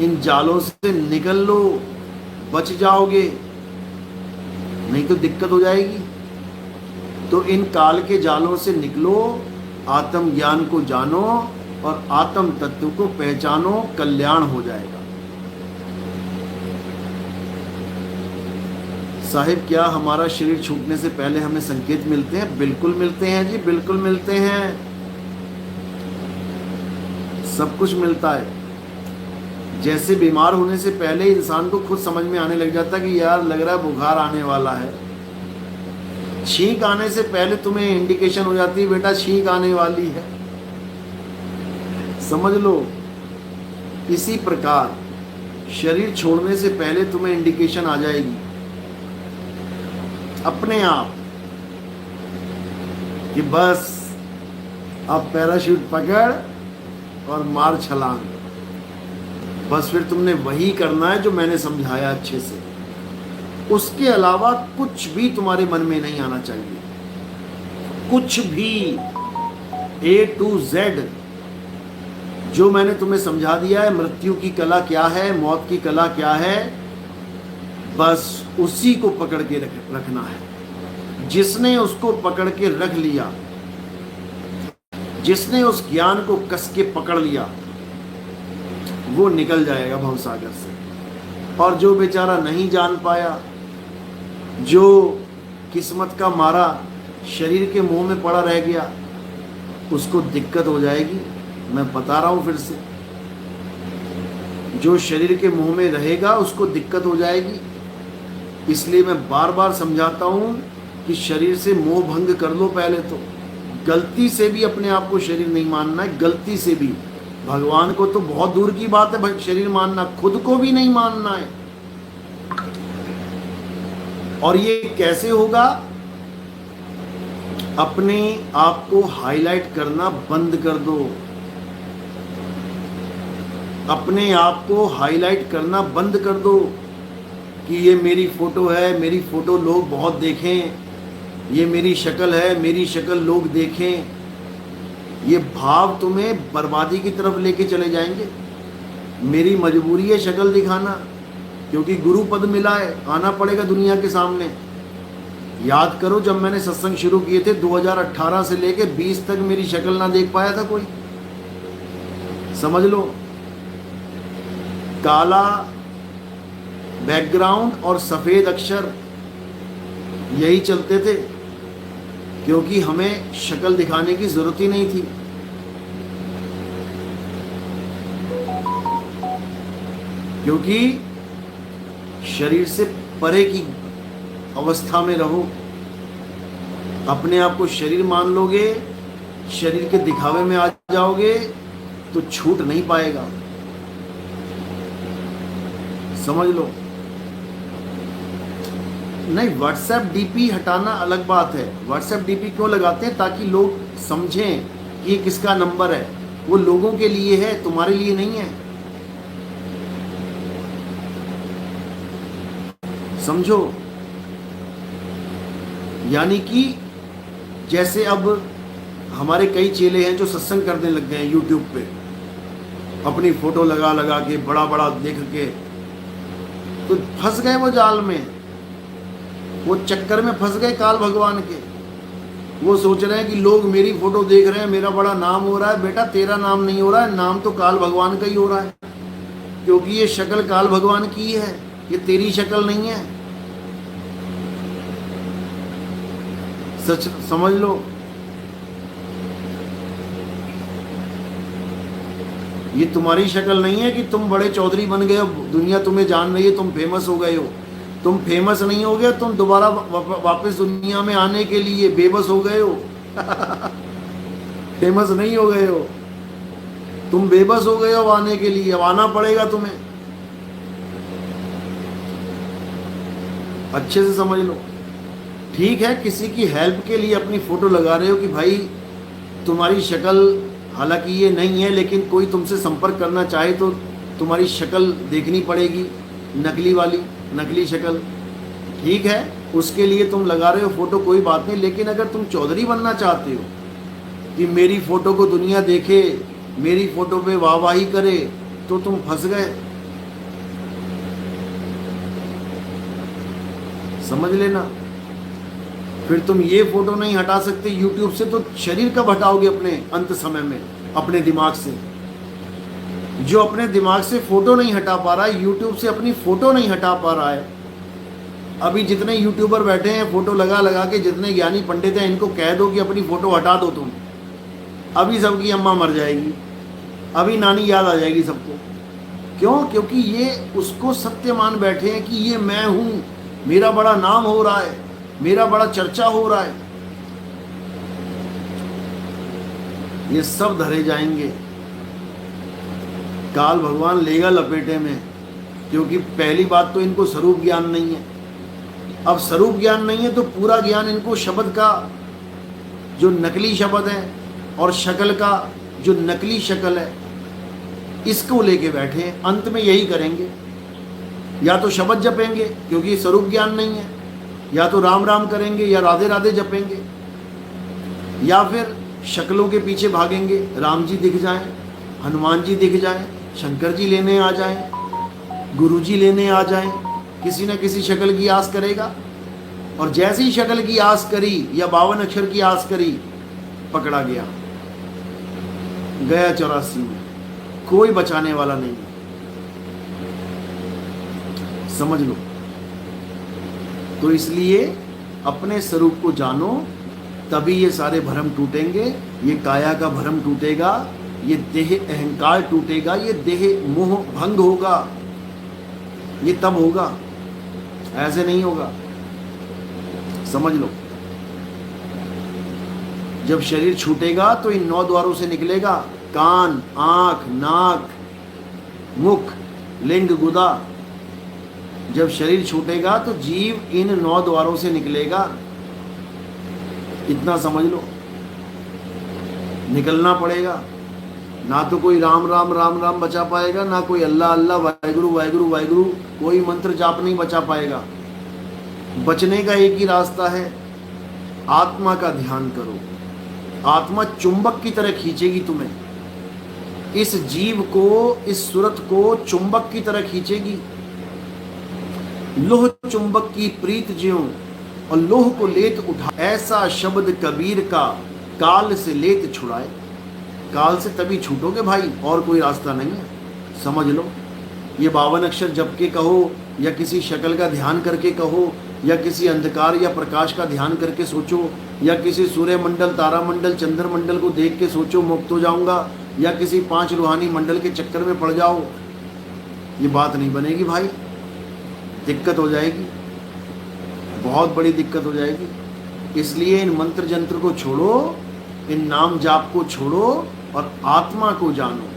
A: इन जालों से निकल लो, बच जाओगे, नहीं तो दिक्कत हो जाएगी। तो इन काल के जालों से निकलो, आत्म ज्ञान को जानो और आत्म तत्व को पहचानो, कल्याण हो जाएगा। साहिब, क्या हमारा शरीर छूटने से पहले हमें संकेत मिलते हैं? बिल्कुल मिलते हैं जी, बिल्कुल मिलते हैं, सब कुछ मिलता है। जैसे बीमार होने से पहले इंसान को खुद समझ में आने लग जाता है कि यार लग रहा है बुखार आने वाला है। छींक आने से पहले तुम्हें इंडिकेशन हो जाती है, बेटा छींक आने वाली है, समझ लो। इसी प्रकार शरीर छोड़ने से पहले तुम्हें इंडिकेशन आ जाएगी अपने आप कि बस अब पैराशूट पकड़ और मार छलांग। बस फिर तुमने वही करना है जो मैंने समझाया अच्छे से, उसके अलावा कुछ भी तुम्हारे मन में नहीं आना चाहिए, कुछ भी। A to Z जो मैंने तुम्हें समझा दिया है, मृत्यु की कला क्या है, मौत की कला क्या है, बस उसी को पकड़ के रखना है। जिसने उसको पकड़ के रख लिया, जिसने उस ज्ञान को कस के पकड़ लिया, वो निकल जाएगा भवसागर से। और जो बेचारा नहीं जान पाया, जो किस्मत का मारा शरीर के मुंह में पड़ा रह गया, उसको दिक्कत हो जाएगी। मैं बता रहा हूं फिर से, जो शरीर के मुंह में रहेगा उसको दिक्कत हो जाएगी। इसलिए मैं बार बार समझाता हूं कि शरीर से मोह भंग कर लो। पहले तो गलती से भी अपने आप को शरीर नहीं मानना है, गलती से भी। भगवान को तो बहुत दूर की बात है शरीर मानना, खुद को भी नहीं मानना है। और ये कैसे होगा? अपने आप को हाईलाइट करना बंद कर दो, अपने आप को हाईलाइट करना बंद कर दो कि ये मेरी फोटो है, मेरी फोटो लोग बहुत देखें, ये मेरी शक्ल है, मेरी शक्ल लोग देखें। ये भाव तुम्हें बर्बादी की तरफ लेके चले जाएंगे। मेरी मजबूरी है शक्ल दिखाना, क्योंकि गुरु पद मिला है, आना पड़ेगा दुनिया के सामने। याद करो, जब मैंने सत्संग शुरू किए थे 2018 से लेके 20 तक मेरी शक्ल ना देख पाया था कोई। समझ लो, काला बैकग्राउंड और सफेद अक्षर यही चलते थे, क्योंकि हमें शक्ल दिखाने की जरूरत ही नहीं थी। क्योंकि शरीर से परे की अवस्था में रहो। अपने आप को शरीर मान लोगे, शरीर के दिखावे में आ जाओगे तो छूट नहीं पाएगा। समझ लो। नहीं, व्हाट्सएप डीपी हटाना अलग बात है। व्हाट्सएप डीपी क्यों लगाते हैं? ताकि लोग समझें कि ये किसका नंबर है। वो लोगों के लिए है, तुम्हारे लिए नहीं है। समझो। यानी कि जैसे अब हमारे कई चेले हैं जो सत्संग करने लग गए हैं यूट्यूब पे, अपनी फोटो लगा लगा के बड़ा बड़ा देख के, तो फंस गए वो जाल में, वो चक्कर में फंस गए काल भगवान के। वो सोच रहे हैं कि लोग मेरी फोटो देख रहे हैं, मेरा बड़ा नाम हो रहा है। बेटा, तेरा नाम नहीं हो रहा है, नाम तो काल भगवान का ही हो रहा है, क्योंकि ये शक्ल काल भगवान की है, ये तेरी शक्ल नहीं है। सच समझ लो। ये तुम्हारी शक्ल नहीं है कि तुम बड़े चौधरी बन गए हो, दुनिया तुम्हें जान रही है, तुम फेमस हो गए हो। तुम फेमस नहीं हो गए, तुम दोबारा वापस दुनिया में आने के लिए बेबस हो गए हो। फेमस नहीं हो गए हो, तुम बेबस हो गए हो आने के लिए। अब आना पड़ेगा तुम्हें। अच्छे से समझ लो। ठीक है, किसी की हेल्प के लिए अपनी फोटो लगा रहे हो कि भाई तुम्हारी शक्ल, हालांकि ये नहीं है, लेकिन कोई तुमसे संपर्क करना चाहे तो तुम्हारी शक्ल देखनी पड़ेगी, नकली वाली, नकली शक्ल। ठीक है, उसके लिए तुम लगा रहे हो फोटो, कोई बात नहीं। लेकिन अगर तुम चौधरी बनना चाहते हो कि मेरी फोटो को दुनिया देखे, मेरी फोटो पे वाहवाही करे, तो तुम फंस गए। समझ लेना। फिर तुम ये फोटो नहीं हटा सकते यूट्यूब से, तो शरीर कब हटाओगे अपने अंत समय में? अपने दिमाग से। जो अपने दिमाग से फोटो नहीं हटा पा रहा है, यूट्यूब से अपनी फोटो नहीं हटा पा रहा है। अभी जितने यूट्यूबर बैठे हैं फोटो लगा लगा के, जितने ज्ञानी पंडित हैं, इनको कह दो कि अपनी फोटो हटा दो तुम, अभी सबकी अम्मा मर जाएगी, अभी नानी याद आ जाएगी सबको। क्यों? क्योंकि ये उसको सत्य मान बैठे हैं कि ये मैं हूं, मेरा बड़ा नाम हो रहा है, मेरा बड़ा चर्चा हो रहा है। ये सब धरे जाएंगे, काल भगवान लेगा लपेटे में। क्योंकि पहली बात तो इनको स्वरूप ज्ञान नहीं है। अब स्वरूप ज्ञान नहीं है तो पूरा ज्ञान इनको शब्द का जो नकली शब्द है और शक्ल का जो नकली शक्ल है, इसको लेके बैठे हैं। अंत में यही करेंगे, या तो शब्द जपेंगे क्योंकि स्वरूप ज्ञान नहीं है, या तो राम राम करेंगे या राधे राधे जपेंगे, या फिर शक्लों के पीछे भागेंगे। राम जी दिख जाएं, हनुमान जी दिख जाएं, शंकर जी लेने आ जाएं, गुरु जी लेने आ जाएं, किसी न किसी शक्ल की आस करेगा। और जैसी शक्ल की आस करी या 52 अक्षर की आस करी, पकड़ा गया, गया 84 में। कोई बचाने वाला नहीं। समझ लो। तो इसलिए अपने स्वरूप को जानो, तभी ये सारे भ्रम टूटेंगे। ये काया का भ्रम टूटेगा, ये देह अहंकार टूटेगा, ये देह मोह भंग होगा। ये तब होगा, ऐसे नहीं होगा। समझ लो। जब शरीर छूटेगा तो इन 9 द्वारों से निकलेगा। कान, आंख, नाक, मुख, लिंग, गुदा। जब शरीर छूटेगा तो जीव इन 9 द्वारों से निकलेगा। इतना समझ लो। निकलना पड़ेगा। ना तो कोई राम राम राम राम बचा पाएगा, ना कोई अल्लाह अल्लाह वाहेगुरु वाहेगुरु वाहेगुरु, कोई मंत्र जाप नहीं बचा पाएगा। बचने का एक ही रास्ता है, आत्मा का ध्यान करो। आत्मा चुंबक की तरह खींचेगी तुम्हें। इस जीव को, इस सूरत को चुंबक की तरह खींचेगी। लोह चुंबक की प्रीत ज्यों और लोह को लेत उठा, ऐसा शब्द कबीर का काल से लेत छुड़ाए। काल से तभी छूटोगे भाई, और कोई रास्ता नहीं है, समझ लो। ये 52 अक्षर जप के कहो, या किसी शक्ल का ध्यान करके कहो, या किसी अंधकार या प्रकाश का ध्यान करके सोचो, या किसी सूर्य मंडल, तारा मंडल, चंद्र मंडल को देख के सोचो मुक्त हो जाऊंगा, या किसी 5 रूहानी मंडल के चक्कर में पड़ जाओ, ये बात नहीं बनेगी भाई, दिक्कत हो जाएगी, बहुत बड़ी दिक्कत हो जाएगी। इसलिए इन मंत्र जंत्र को छोड़ो, इन नाम जाप को छोड़ो और आत्मा को जानो।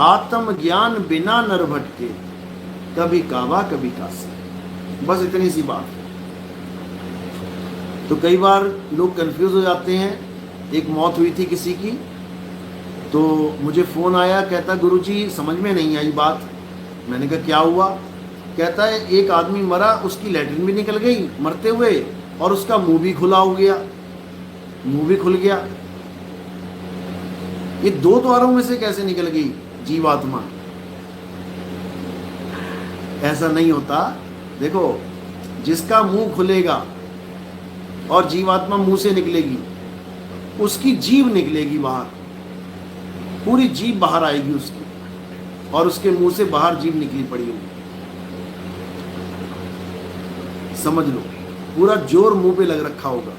A: आत्म ज्ञान बिना नर भटके, कभी काबा कभी काशी, बस इतनी सी बात है। तो कई बार लोग कंफ्यूज हो जाते हैं। एक मौत हुई थी किसी की, तो मुझे फ़ोन आया, कहता गुरुजी समझ में नहीं आई बात। मैंने कहा क्या हुआ? कहता है एक आदमी मरा, उसकी लैट्रिन भी निकल गई मरते हुए, और उसका मुंह भी खुला हो गया, मुंह भी खुल गया। ये 2 द्वारों में से कैसे निकल गई जीवात्मा? ऐसा नहीं होता। देखो, जिसका मुंह खुलेगा और जीवात्मा मुंह से निकलेगी, उसकी जीव निकलेगी बाहर, पूरी जीव बाहर आएगी उसकी, और उसके मुंह से बाहर जीव निकली पड़ी होगी। समझ लो, पूरा जोर मुंह पे लग रखा होगा।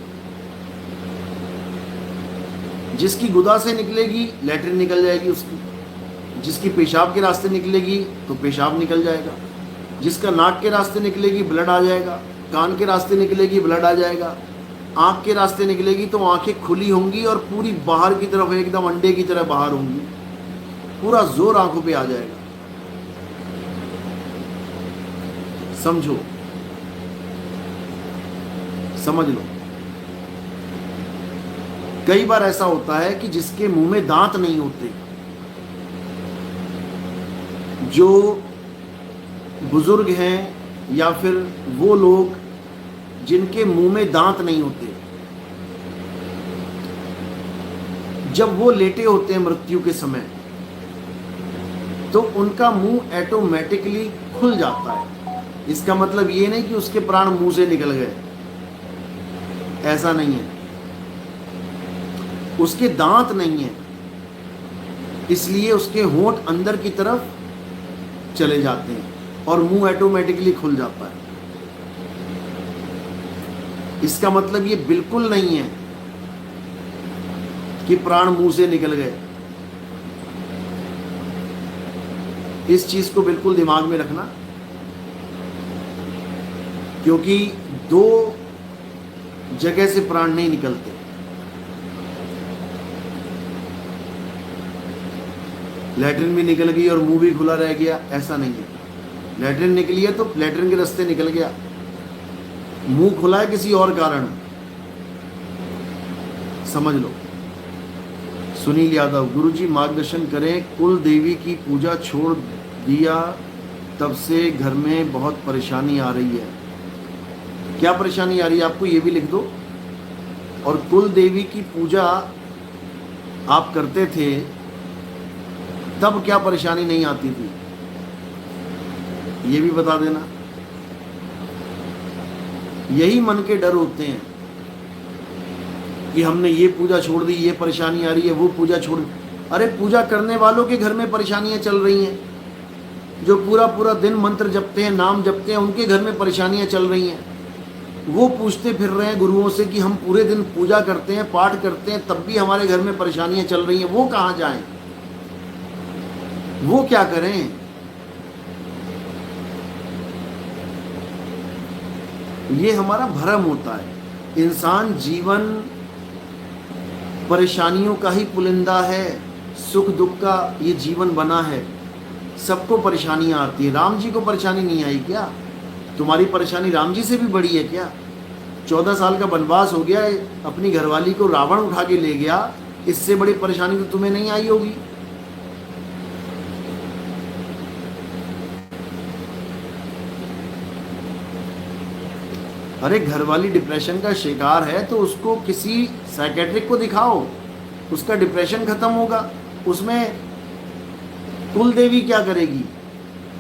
A: जिसकी गुदा से निकलेगी लैट्रिन निकल जाएगी उसकी, जिसकी पेशाब के रास्ते निकलेगी तो पेशाब निकल जाएगा, जिसका नाक के रास्ते निकलेगी ब्लड आ जाएगा, कान के रास्ते निकलेगी ब्लड आ जाएगा, आँख के रास्ते निकलेगी तो आंखें खुली होंगी और पूरी बाहर की तरफ एकदम अंडे की तरह बाहर होंगी, पूरा जोर आंखों पे आ जाएगा। समझो, समझ लो। कई बार ऐसा होता है कि जिसके मुंह में दांत नहीं होते, जो बुजुर्ग हैं या फिर वो लोग जिनके मुंह में दांत नहीं होते, जब वो लेटे होते हैं मृत्यु के समय, तो उनका मुंह ऑटोमेटिकली खुल जाता है। इसका मतलब ये नहीं कि उसके प्राण मुंह से निकल गए, ऐसा नहीं है। उसके दांत नहीं है, इसलिए उसके होंठ अंदर की तरफ चले जाते हैं और मुंह ऑटोमेटिकली खुल जाता है। इसका मतलब ये बिल्कुल नहीं है कि प्राण मुंह से निकल गए। इस चीज को बिल्कुल दिमाग में रखना, क्योंकि 2 जगह से प्राण नहीं निकलते। लैट्रिन भी निकल गई और मुंह भी खुला रह गया, ऐसा नहीं है। लैट्रिन निकली है तो लैट्रिन के रास्ते निकल गया, मुंह खुला है किसी और कारण, समझ लो। सुनील यादव, गुरुजी मार्गदर्शन करें, कुल देवी की पूजा छोड़ दिया तब से घर में बहुत परेशानी आ रही है। क्या परेशानी आ रही है आपको, ये भी लिख दो। और कुल देवी की पूजा आप करते थे तब क्या परेशानी नहीं आती थी, ये भी बता देना। यही मन के डर होते हैं कि हमने ये पूजा छोड़ दी, ये परेशानी आ रही है, वो पूजा छोड़। अरे पूजा करने वालों के घर में परेशानियां चल रही हैं, जो पूरा पूरा दिन मंत्र जपते हैं, नाम जपते हैं, उनके घर में परेशानियां चल रही हैं। वो पूछते फिर रहे हैं गुरुओं से कि हम पूरे दिन पूजा करते हैं, पाठ करते हैं, तब भी हमारे घर में परेशानियां चल रही हैं। वो कहाँ जाएं, वो क्या करें? ये हमारा भ्रम होता है। इंसान जीवन परेशानियों का ही पुलिंदा है, सुख दुख का ये जीवन बना है। सबको परेशानियां आती है। राम जी को परेशानी नहीं आई क्या? तुम्हारी परेशानी राम जी से भी बड़ी है क्या? 14 साल का वनवास हो गया, अपनी घरवाली को रावण उठा के ले गया, इससे बड़ी परेशानी तो तुम्हें नहीं आई होगी। अरे घरवाली डिप्रेशन का शिकार है तो उसको किसी साइकेट्रिक को दिखाओ, उसका डिप्रेशन खत्म होगा। उसमें कुल देवी क्या करेगी?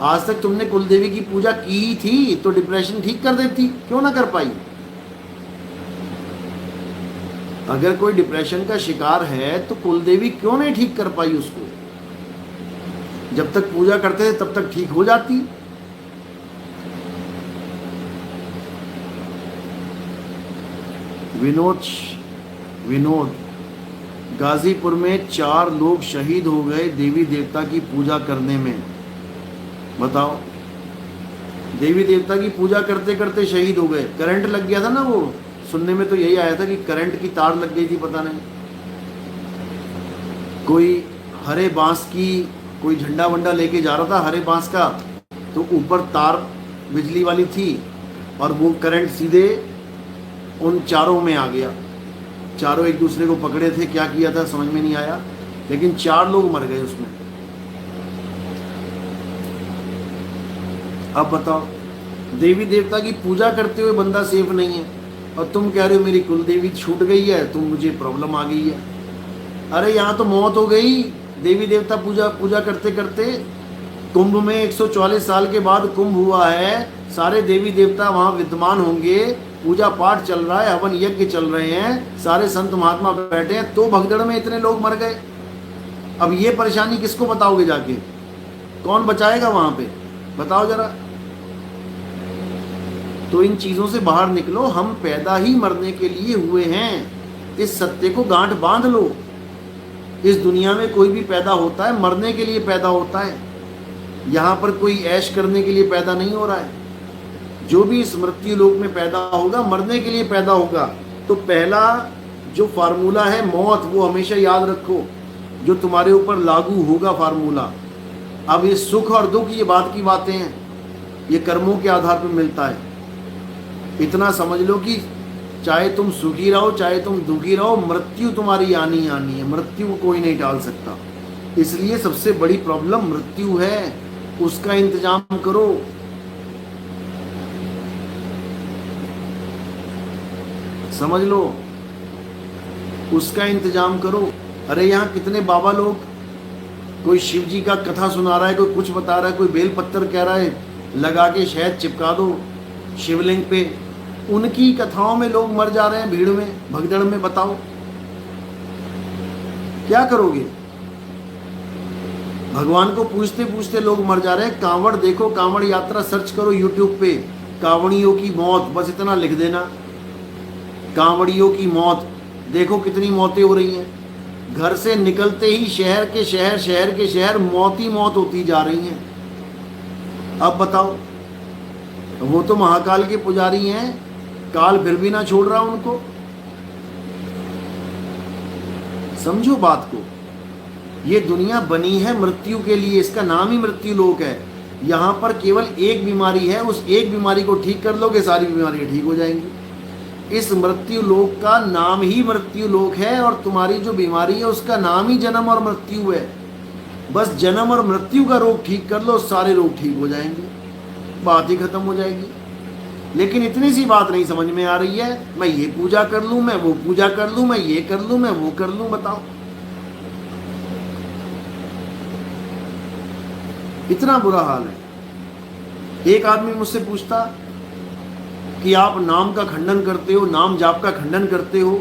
A: आज तक तुमने कुलदेवी की पूजा की ही थी तो डिप्रेशन ठीक कर देती, क्यों ना कर पाई? अगर कोई डिप्रेशन का शिकार है तो कुलदेवी क्यों नहीं ठीक कर पाई उसको? जब तक पूजा करते थे तब तक ठीक हो जाती। विनोद, गाजीपुर में 4 लोग शहीद हो गए देवी देवता की पूजा करने में। बताओ, देवी देवता की पूजा करते करते शहीद हो गए। करंट लग गया था ना, वो सुनने में तो यही आया था कि करंट की तार लग गई थी, पता नहीं। कोई हरे बांस की कोई झंडा वंडा लेके जा रहा था हरे बांस का, तो ऊपर तार बिजली वाली थी और वो करंट सीधे उन चारों में आ गया। चारों एक दूसरे को पकड़े थे, क्या किया था समझ में नहीं आया, लेकिन 4 लोग मर गए उसमें। अब बताओ, देवी देवता की पूजा करते हुए बंदा सेफ नहीं है और तुम कह रहे हो मेरी कुल देवी छूट गई है तो मुझे प्रॉब्लम आ गई है। अरे यहाँ तो मौत हो गई देवी देवता पूजा करते करते। कुंभ में 144 साल के बाद कुंभ हुआ है, सारे देवी देवता वहाँ विद्यमान होंगे, पूजा पाठ चल रहा है, हवन यज्ञ चल रहे हैं, सारे संत महात्मा बैठे हैं, तो भगदड़ में इतने लोग मर गए। अब ये परेशानी किसको बताओगे जाके? कौन बचाएगा वहां पे? बताओ जरा। तो इन चीजों से बाहर निकलो, हम पैदा ही मरने के लिए हुए हैं। इस सत्य को गांठ बांध लो। इस दुनिया में कोई भी पैदा होता है मरने के लिए पैदा होता है, यहाँ पर कोई ऐश करने के लिए पैदा नहीं हो रहा है। जो भी इस मृत्यु लोक में पैदा होगा मरने के लिए पैदा होगा। तो पहला जो फार्मूला है मौत, वो हमेशा याद रखो, जो तुम्हारे ऊपर लागू होगा फार्मूला। अब ये सुख और दुख ये बात की बातें हैं, ये कर्मों के आधार पर मिलता है। इतना समझ लो कि चाहे तुम सुखी रहो चाहे तुम दुखी रहो, मृत्यु तुम्हारी आनी आनी है, मृत्यु को कोई नहीं टाल सकता। इसलिए सबसे बड़ी प्रॉब्लम मृत्यु है, उसका इंतजाम करो। समझ लो, उसका इंतजाम करो। अरे यहाँ कितने बाबा लोग, कोई शिव जी का कथा सुना रहा है, कोई कुछ बता रहा है, कोई बेल पत्थर कह रहा है लगा के शहद चिपका दो शिवलिंग पे, उनकी कथाओं में लोग मर जा रहे हैं भीड़ में भगदड़ में। बताओ क्या करोगे? भगवान को पूछते पूछते लोग मर जा रहे हैं। कांवड़ देखो, कांवड़ यात्रा सर्च करो यूट्यूब पे, कांवड़ियों की मौत, बस इतना लिख देना, कांवड़ियों की मौत। देखो कितनी मौतें हो रही हैं। घर से निकलते ही शहर के शहर, शहर के शहर मौत ही मौत होती जा रही हैं। अब बताओ, वो तो महाकाल के पुजारी हैं, काल फिर भी ना छोड़ रहा उनको। समझो बात को, ये दुनिया बनी है मृत्यु के लिए, इसका नाम ही मृत्यु लोक है। यहाँ पर केवल एक बीमारी है, उस एक बीमारी को ठीक कर लोगे सारी बीमारियां ठीक हो जाएंगी। इस मृत्यु लोक का नाम ही मृत्यु लोक है और तुम्हारी जो बीमारी है उसका नाम ही जन्म और मृत्यु है। बस जन्म और मृत्यु का रोग ठीक कर लो, सारे रोग ठीक हो जाएंगे, बात ही खत्म हो जाएगी। लेकिन इतनी सी बात नहीं समझ में आ रही है, मैं ये पूजा कर लूं, मैं वो पूजा कर लूं, मैं ये कर लूं, मैं वो कर लूं। बताओ, इतना बुरा हाल है। एक आदमी मुझसे पूछता कि आप नाम का खंडन करते हो, नाम जाप का खंडन करते हो,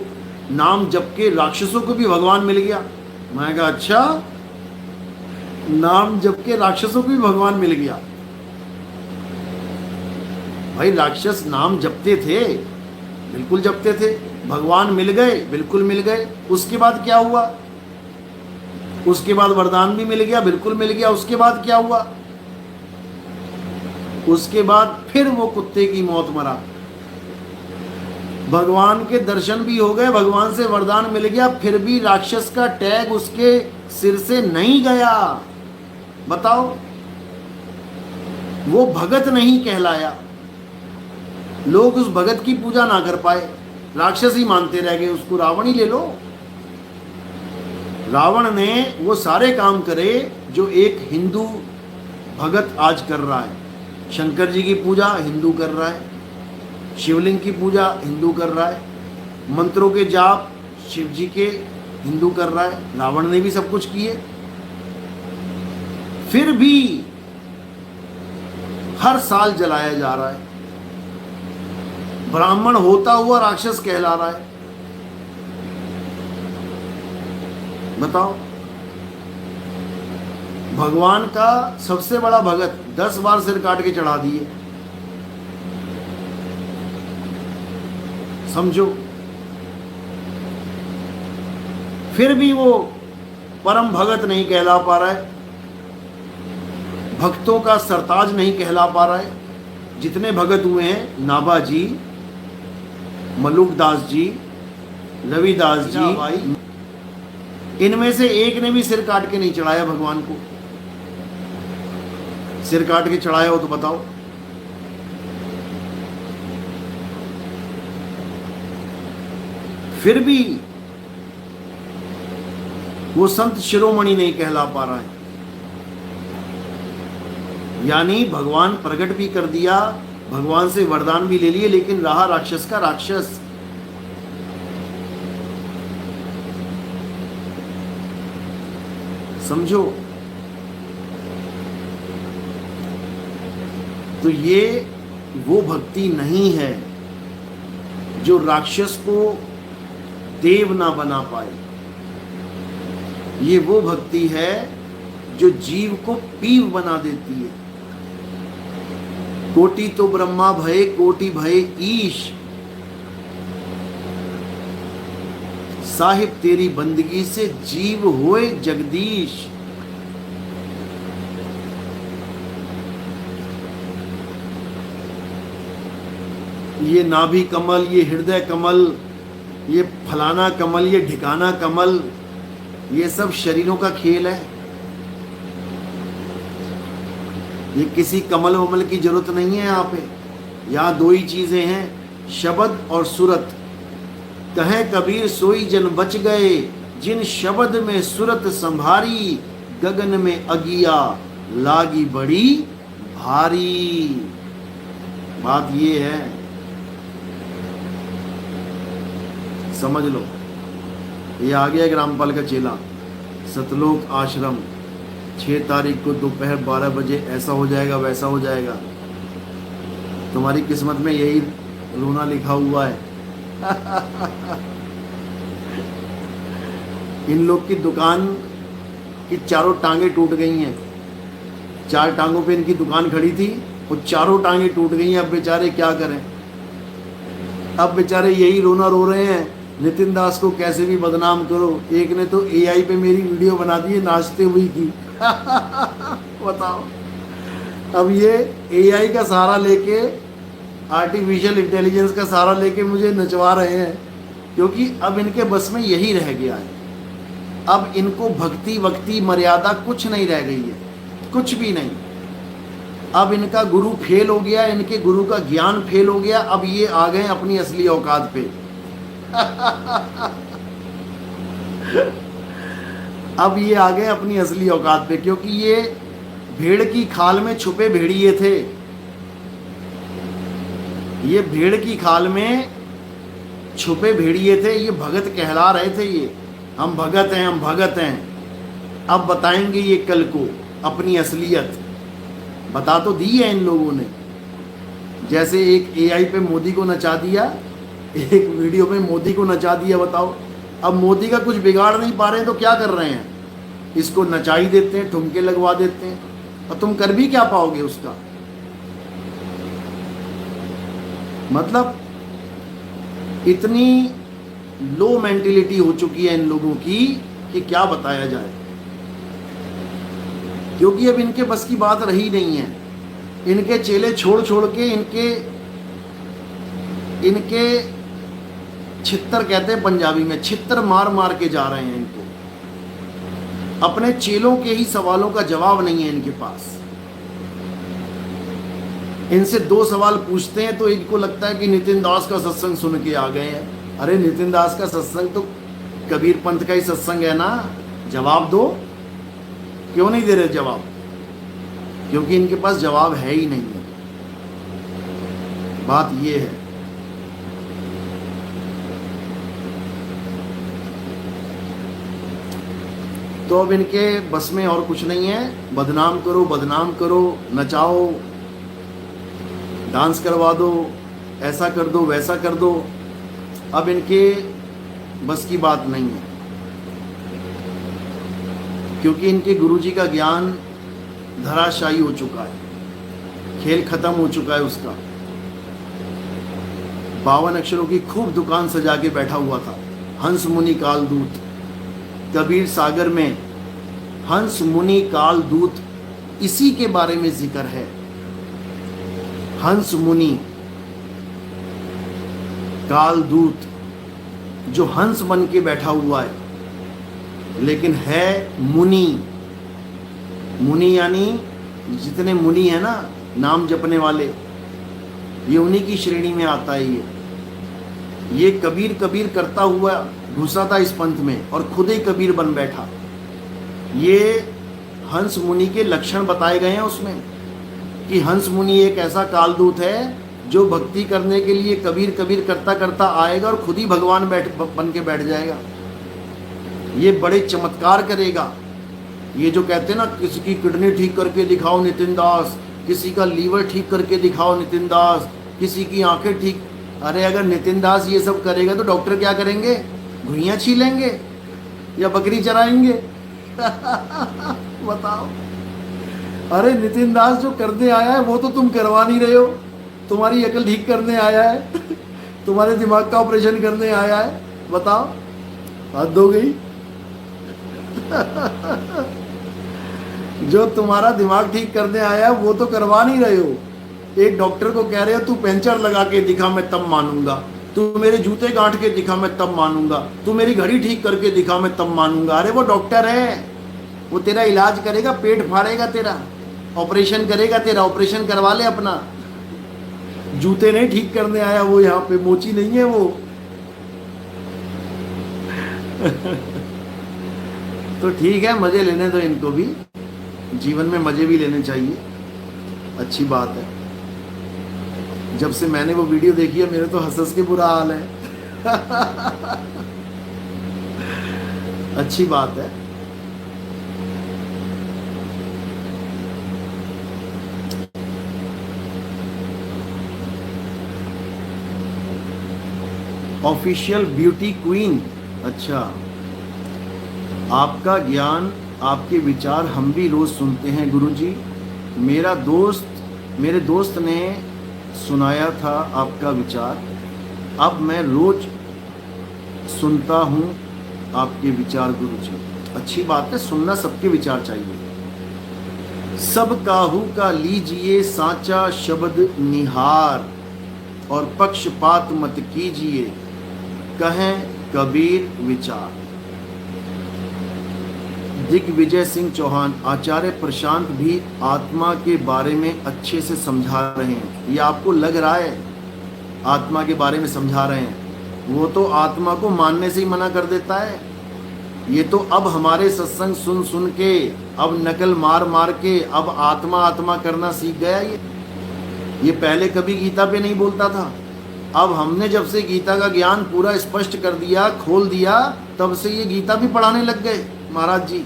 A: नाम जप के राक्षसों को भी भगवान मिल गया। मैं कहा अच्छा, नाम जप के राक्षसों को भी भगवान मिल गया? भाई राक्षस नाम जपते थे, बिल्कुल जपते थे, भगवान मिल गए, बिल्कुल मिल गए। उसके बाद क्या हुआ? उसके बाद वरदान भी मिल गया, बिल्कुल मिल गया। उसके बाद क्या हुआ? उसके बाद फिर वो कुत्ते की मौत मरा। भगवान के दर्शन भी हो गए, भगवान से वरदान मिल गया, फिर भी राक्षस का टैग उसके सिर से नहीं गया। बताओ, वो भगत नहीं कहलाया। लोग उस भगत की पूजा ना कर पाए, राक्षस ही मानते रह गए उसको। रावण ही ले लो, रावण ने वो सारे काम करे जो एक हिंदू भगत आज कर रहा है। शंकर जी की पूजा हिंदू कर रहा है, शिवलिंग की पूजा हिंदू कर रहा है, मंत्रों के जाप शिव जी के हिंदू कर रहा है। रावण ने भी सब कुछ किए, फिर भी हर साल जलाया जा रहा है। ब्राह्मण होता हुआ राक्षस कहला रहा है। बताओ, भगवान का सबसे बड़ा भगत 10 बार सिर काट के चढ़ा दिए। समझो, फिर भी वो परम भगत नहीं कहला पा रहा है, भक्तों का सरताज नहीं कहला पा रहा है। जितने भगत हुए हैं, नाभा जी, मलुकदास जी, रविदास जी भाई, इनमें से एक ने भी सिर काट के नहीं चढ़ाया भगवान को। सिर काट के चढ़ाया हो तो बताओ। फिर भी वो संत शिरोमणि नहीं कहला पा रहा है। यानी भगवान प्रकट भी कर दिया, भगवान से वरदान भी ले लिए, लेकिन रहा राक्षस का राक्षस। समझो, तो ये वो भक्ति नहीं है जो राक्षस को देव ना बना पाए। ये वो भक्ति है जो जीव को पीव बना देती है। कोटि तो ब्रह्मा भय, कोटि भय ईश, साहिब तेरी बंदगी से जीव होए जगदीश। ये नाभि कमल, ये हृदय कमल, ये फलाना कमल, ये ढिकाना कमल, ये सब शरीरों का खेल है। ये किसी कमल वमल की जरूरत नहीं है। यहाँ पे, यहाँ दो ही चीजें हैं, शब्द और सूरत। कहें कबीर सोई जन बच गए, जिन शब्द में सूरत संभारी, गगन में अगिया लागी बड़ी भारी। बात ये है, समझ लो। ये आ गया ग्रामपाल का चेला, सतलोक आश्रम, 6 तारीख को दोपहर 12 बजे। ऐसा हो जाएगा, वैसा हो जाएगा। तुम्हारी किस्मत में यही रोना लिखा हुआ है। इन लोग की दुकान की चारों टांगे टूट गई हैं। 4 टांगों पे इनकी दुकान खड़ी थी, वो चारों टांगे टूट गई हैं। अब बेचारे क्या करें? अब बेचारे यही रोना रो रहे हैं, नितिन दास को कैसे भी बदनाम करो। एक ने तो एआई पे मेरी वीडियो बना दी है नाचते हुए की। बताओ, अब ये एआई का सहारा लेके, आर्टिफिशियल इंटेलिजेंस का सहारा लेके मुझे नचवा रहे हैं, क्योंकि अब इनके बस में यही रह गया है। अब इनको भक्ति वक्ति मर्यादा कुछ नहीं रह गई है, कुछ भी नहीं। अब इनका गुरु फेल हो गया, इनके गुरु का ज्ञान फेल हो गया। अब ये आ गए अपनी असली औकात पे। अब ये आ गए अपनी असली औकात पे, क्योंकि ये भेड़ की खाल में छुपे भेड़िए थे। ये भेड़ की खाल में छुपे भेड़िए थे। ये भगत कहला रहे थे, ये हम भगत हैं, हम भगत हैं। अब बताएंगे ये कल को अपनी असलियत। बता तो दी है इन लोगों ने। जैसे एक एआई पे मोदी को नचा दिया, एक वीडियो में मोदी को नचा दिया। बताओ, अब मोदी का कुछ बिगाड़ नहीं पा रहे हैं तो क्या कर रहे हैं? इसको नचाई देते हैं, ठुमके लगवा देते हैं, और तुम कर भी क्या पाओगे उसका? मतलब इतनी लो मेंटेलिटी हो चुकी है इन लोगों की कि क्या बताया जाए। क्योंकि अब इनके बस की बात रही नहीं है। इनके चेले छोड़ छोड़ के इनके छित्तर कहते हैं पंजाबी में, छित्तर मार मार के जा रहे हैं इनको। अपने चेलों के ही सवालों का जवाब नहीं है इनके पास। इनसे 2 सवाल पूछते हैं तो इनको लगता है कि नितिन दास का सत्संग सुन के आ गए हैं। अरे नितिन दास का सत्संग तो कबीर पंथ का ही सत्संग है ना, जवाब दो। क्यों नहीं दे रहे जवाब? क्योंकि इनके पास जवाब है ही नहीं है। बात ये है। तो अब इनके बस में और कुछ नहीं है। बदनाम करो, बदनाम करो, नचाओ, डांस करवा दो, ऐसा कर दो, वैसा कर दो। अब इनके बस की बात नहीं है, क्योंकि इनके गुरुजी का ज्ञान धराशायी हो चुका है, खेल खत्म हो चुका है उसका। 52 अक्षरों की खूब दुकान सजा के बैठा हुआ था हंस मुनि कालदूत। कबीर सागर में हंस मुनि कालदूत इसी के बारे में जिक्र है। हंस मुनि कालदूत जो हंस बन के बैठा हुआ है, लेकिन है मुनि। मुनि यानी जितने मुनि है ना, नाम जपने वाले, ये उन्हीं की श्रेणी में आता है। ये कबीर कबीर करता हुआ घुसा था इस पंथ में और खुद ही कबीर बन बैठा। ये हंस मुनि के लक्षण बताए गए हैं उसमें कि हंस मुनि एक ऐसा कालदूत है जो भक्ति करने के लिए कबीर कबीर करता करता आएगा और खुद ही भगवान बन के बैठ जाएगा। ये बड़े चमत्कार करेगा। ये जो कहते हैं ना, किसी की किडनी ठीक करके दिखाओ नितिन दास, किसी का लीवर ठीक करके दिखाओ नितिन दास, किसी की आंखें ठीक। अरे अगर नितिन दास ये सब करेगा तो डॉक्टर क्या करेंगे? भुइयां छीलेंगे या बकरी चराएंगे? बताओ। अरे नितिन दास जो करने आया है वो तो तुम करवा नहीं रहे हो। तुम्हारी अकल ठीक करने आया है, तुम्हारे दिमाग का ऑपरेशन करने आया है। बताओ, हद हो गई। जो तुम्हारा दिमाग ठीक करने आया है वो तो करवा नहीं रहे हो। एक डॉक्टर को कह रहे हो तू पंचर लगा के दिखा मैं तब मानूंगा, तू मेरे जूते गांठ के दिखा मैं तब मानूंगा, तू मेरी घड़ी ठीक करके दिखा मैं तब मानूंगा। अरे वो डॉक्टर है, वो तेरा इलाज करेगा, पेट फाड़ेगा तेरा, ऑपरेशन करेगा तेरा। ऑपरेशन करवा ले अपना। जूते नहीं ठीक करने आया वो, यहाँ पे मोची नहीं है वो। तो ठीक है, मजे लेने दो इनको भी, जीवन में मजे भी लेने चाहिए, अच्छी बात है। जब से मैंने वो वीडियो देखी है मेरे तो हंस के बुरा हाल है। अच्छी बात है। ऑफिशियल ब्यूटी क्वीन, अच्छा। आपका ज्ञान, आपके विचार हम भी रोज सुनते हैं गुरुजी। मेरे दोस्त ने सुनाया था आपका विचार, अब मैं रोज सुनता हूँ आपके विचार गुरुजी। अच्छी बात है, सुनना सबके विचार चाहिए। सब काहू का लीजिए साचा शब्द निहार, और पक्षपात मत कीजिए कहें कबीर विचार। दिग्विजय सिंह चौहान, आचार्य प्रशांत भी आत्मा के बारे में अच्छे से समझा रहे हैं। ये आपको लग रहा है आत्मा के बारे में समझा रहे हैं, वो तो आत्मा को मानने से ही मना कर देता है। ये तो अब हमारे सत्संग सुन सुन के, अब नकल मार मार के, अब आत्मा आत्मा करना सीख गया। ये पहले कभी गीता पे नहीं बोलता था। अब हमने जब से गीता का ज्ञान पूरा स्पष्ट कर दिया, खोल दिया, तब से ये गीता भी पढ़ाने लग गए महाराज जी।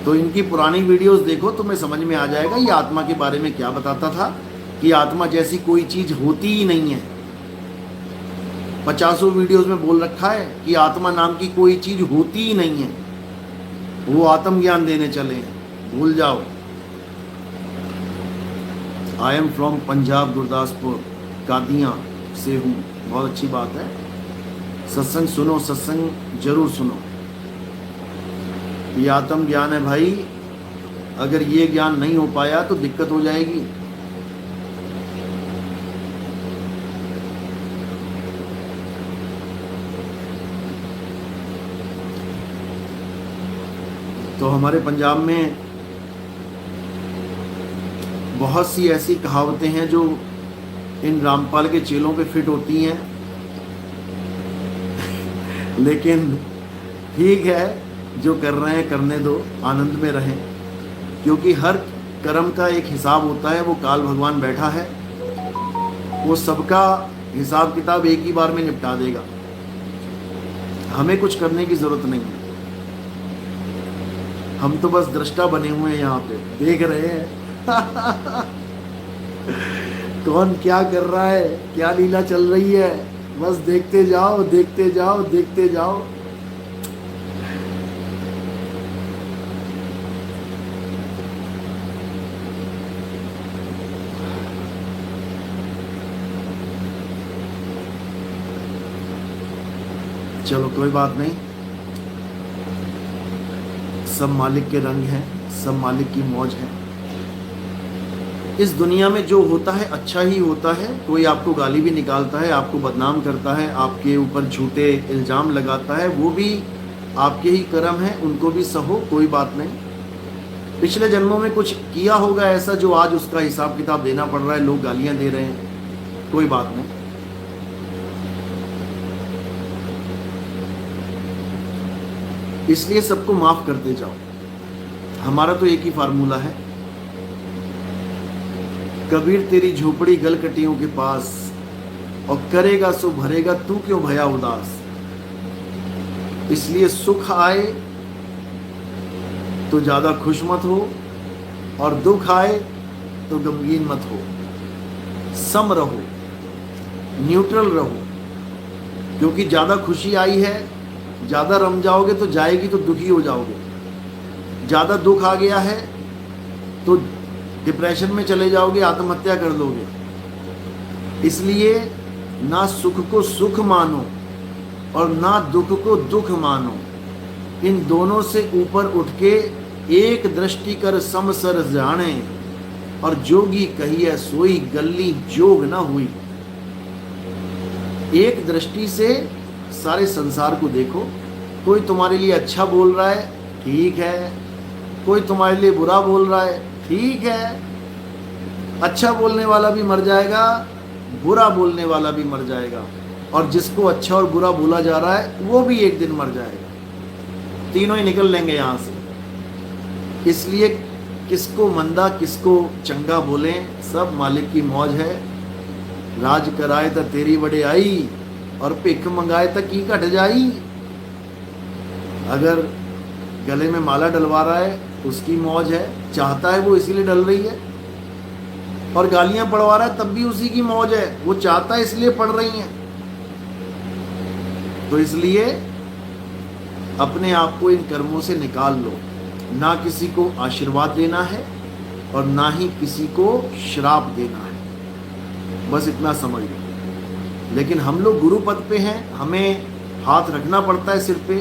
A: तो इनकी पुरानी वीडियोस देखो, तुम्हें समझ में आ जाएगा ये आत्मा के बारे में क्या बताता था, कि आत्मा जैसी कोई चीज होती ही नहीं है। 50 वीडियोस में बोल रखा है कि आत्मा नाम की कोई चीज होती ही नहीं है। वो आत्मज्ञान देने चले हैं, भूल जाओ। I am from Punjab, Gurdaspur, Qadian से हूँ। बहुत अच्छी बात है। सत्संग सुनो, सत्संग जरूर सुनो। ये आत्म ज्ञान है भाई, अगर ये ज्ञान नहीं हो पाया तो दिक्कत हो जाएगी। तो हमारे पंजाब में बहुत सी ऐसी कहावतें हैं जो इन रामपाल के चेलों पे फिट होती हैं। लेकिन ठीक है, जो कर रहे हैं करने दो, आनंद में रहें, क्योंकि हर कर्म का एक हिसाब होता है। वो काल भगवान बैठा है, वो सबका हिसाब किताब एक ही बार में निपटा देगा। हमें कुछ करने की जरूरत नहीं है, हम तो बस दृष्टा बने हुए हैं, यहाँ पे देख रहे हैं। कौन क्या कर रहा है, क्या लीला चल रही है, बस देखते जाओ देखते जाओ देखते जाओ। चलो कोई बात नहीं, सब मालिक के रंग हैं, सब मालिक की मौज है। इस दुनिया में जो होता है अच्छा ही होता है। कोई आपको गाली भी निकालता है, आपको बदनाम करता है, आपके ऊपर झूठे इल्ज़ाम लगाता है, वो भी आपके ही कर्म हैं, उनको भी सहो, कोई बात नहीं। पिछले जन्मों में कुछ किया होगा ऐसा जो आज उसका हिसाब किताब देना पड़ रहा है, लोग गालियां दे रहे हैं, कोई बात नहीं। इसलिए सबको माफ करते जाओ। हमारा तो एक ही फार्मूला है, कबीर तेरी झोपड़ी गलकटियों के पास, और करेगा सो भरेगा, तू क्यों भया उदास। इसलिए सुख आए तो ज्यादा खुश मत हो, और दुख आए तो गमगीन मत हो। सम रहो, न्यूट्रल रहो, क्योंकि ज्यादा खुशी आई है, ज्यादा रम जाओगे तो जाएगी तो दुखी हो जाओगे। ज्यादा दुख आ गया है तो डिप्रेशन में चले जाओगे, आत्महत्या कर लोगे। इसलिए ना सुख को सुख मानो और ना दुख को दुख मानो। इन दोनों से ऊपर उठ के एक दृष्टि कर समसर जाने, और जोगी कहिए सोई गल्ली जोग ना हुई। एक दृष्टि से सारे संसार को देखो। कोई तुम्हारे लिए अच्छा बोल रहा है, ठीक है, कोई तुम्हारे लिए बुरा बोल रहा है, ठीक है। अच्छा बोलने वाला भी मर जाएगा, बुरा बोलने वाला भी मर जाएगा, और जिसको अच्छा और बुरा बोला जा रहा है वो भी एक दिन मर जाएगा। तीनों ही निकल लेंगे यहाँ से। इसलिए किसको मंदा किसको चंगा बोलें, सब मालिक की मौज है। राज कराए तो तेरी बड़े आई, और भिख मंगाए तो की घट जाई। अगर गले में माला डलवा रहा है उसकी मौज है, चाहता है वो इसीलिए डल रही है। और गालियां पड़वा रहा है तब भी उसी की मौज है, वो चाहता है इसलिए पड़ रही हैं। तो इसलिए अपने आप को इन कर्मों से निकाल लो। ना किसी को आशीर्वाद देना है और ना ही किसी को श्राप देना है, बस इतना समझ लो। लेकिन हम लोग गुरु पद पे हैं, हमें हाथ रखना पड़ता है सिर पे,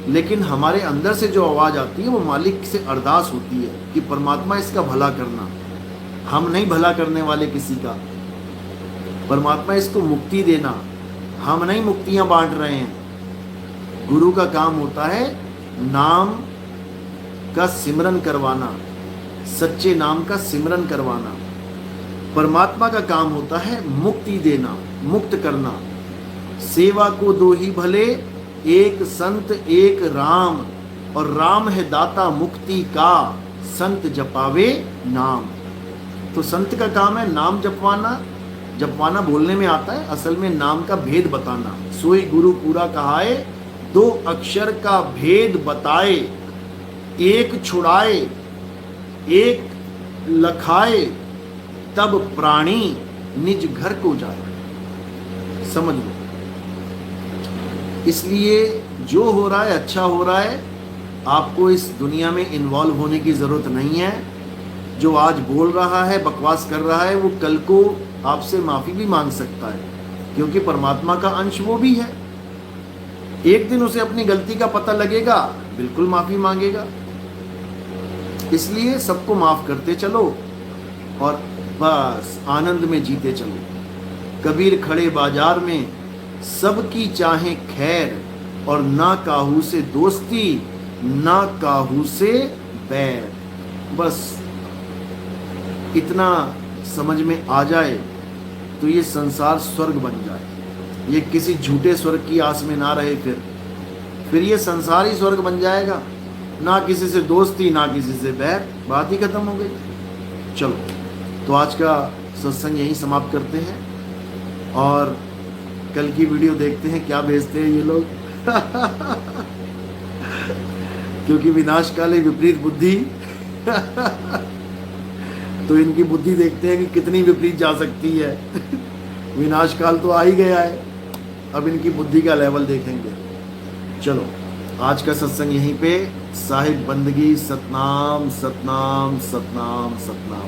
A: लेकिन हमारे अंदर से जो आवाज़ आती है वो मालिक से अरदास होती है कि परमात्मा इसका भला करना। हम नहीं भला करने वाले किसी का, परमात्मा इसको मुक्ति देना। हम नहीं मुक्तियां बांट रहे हैं। गुरु का काम होता है नाम का सिमरन करवाना, सच्चे नाम का सिमरन करवाना। परमात्मा का काम होता है मुक्ति देना, मुक्त करना। सेवा को दो ही भले, एक संत एक राम, और राम है दाता मुक्ति का, संत जपावे नाम। तो संत का काम है नाम जपवाना। जपवाना बोलने में आता है, असल में नाम का भेद बताना। सोई गुरु पूरा कहाए, दो अक्षर का भेद बताए। एक छुड़ाए एक लखाए, तब प्राणी निज घर को जाए। समझ लो। इसलिए जो हो रहा है अच्छा हो रहा है, आपको इस दुनिया में इन्वॉल्व होने की ज़रूरत नहीं है। जो आज बोल रहा है, बकवास कर रहा है, वो कल को आपसे माफ़ी भी मांग सकता है, क्योंकि परमात्मा का अंश वो भी है। एक दिन उसे अपनी गलती का पता लगेगा, बिल्कुल माफ़ी मांगेगा। इसलिए सबको माफ़ करते चलो और बस आनंद में जीते चलो। कबीर खड़े बाजार में सबकी चाहे खैर, और ना काहू से दोस्ती ना काहू से बैर। बस इतना समझ में आ जाए तो ये संसार स्वर्ग बन जाए। ये किसी झूठे स्वर्ग की आस में ना रहे, फिर ये संसार ही स्वर्ग बन जाएगा। ना किसी से दोस्ती ना किसी से बैर, बात ही खत्म हो गई। चलो, तो आज का सत्संग यहीं समाप्त करते हैं और कल की वीडियो देखते हैं क्या भेजते हैं ये लोग। क्योंकि विनाश काले विपरीत बुद्धि। तो इनकी बुद्धि देखते हैं कि कितनी विपरीत जा सकती है। विनाश काल तो आ ही गया है, अब इनकी बुद्धि का लेवल देखेंगे। चलो आज का सत्संग यहीं पे। साहिब बंदगी, सतनाम सतनाम सतनाम सतनाम।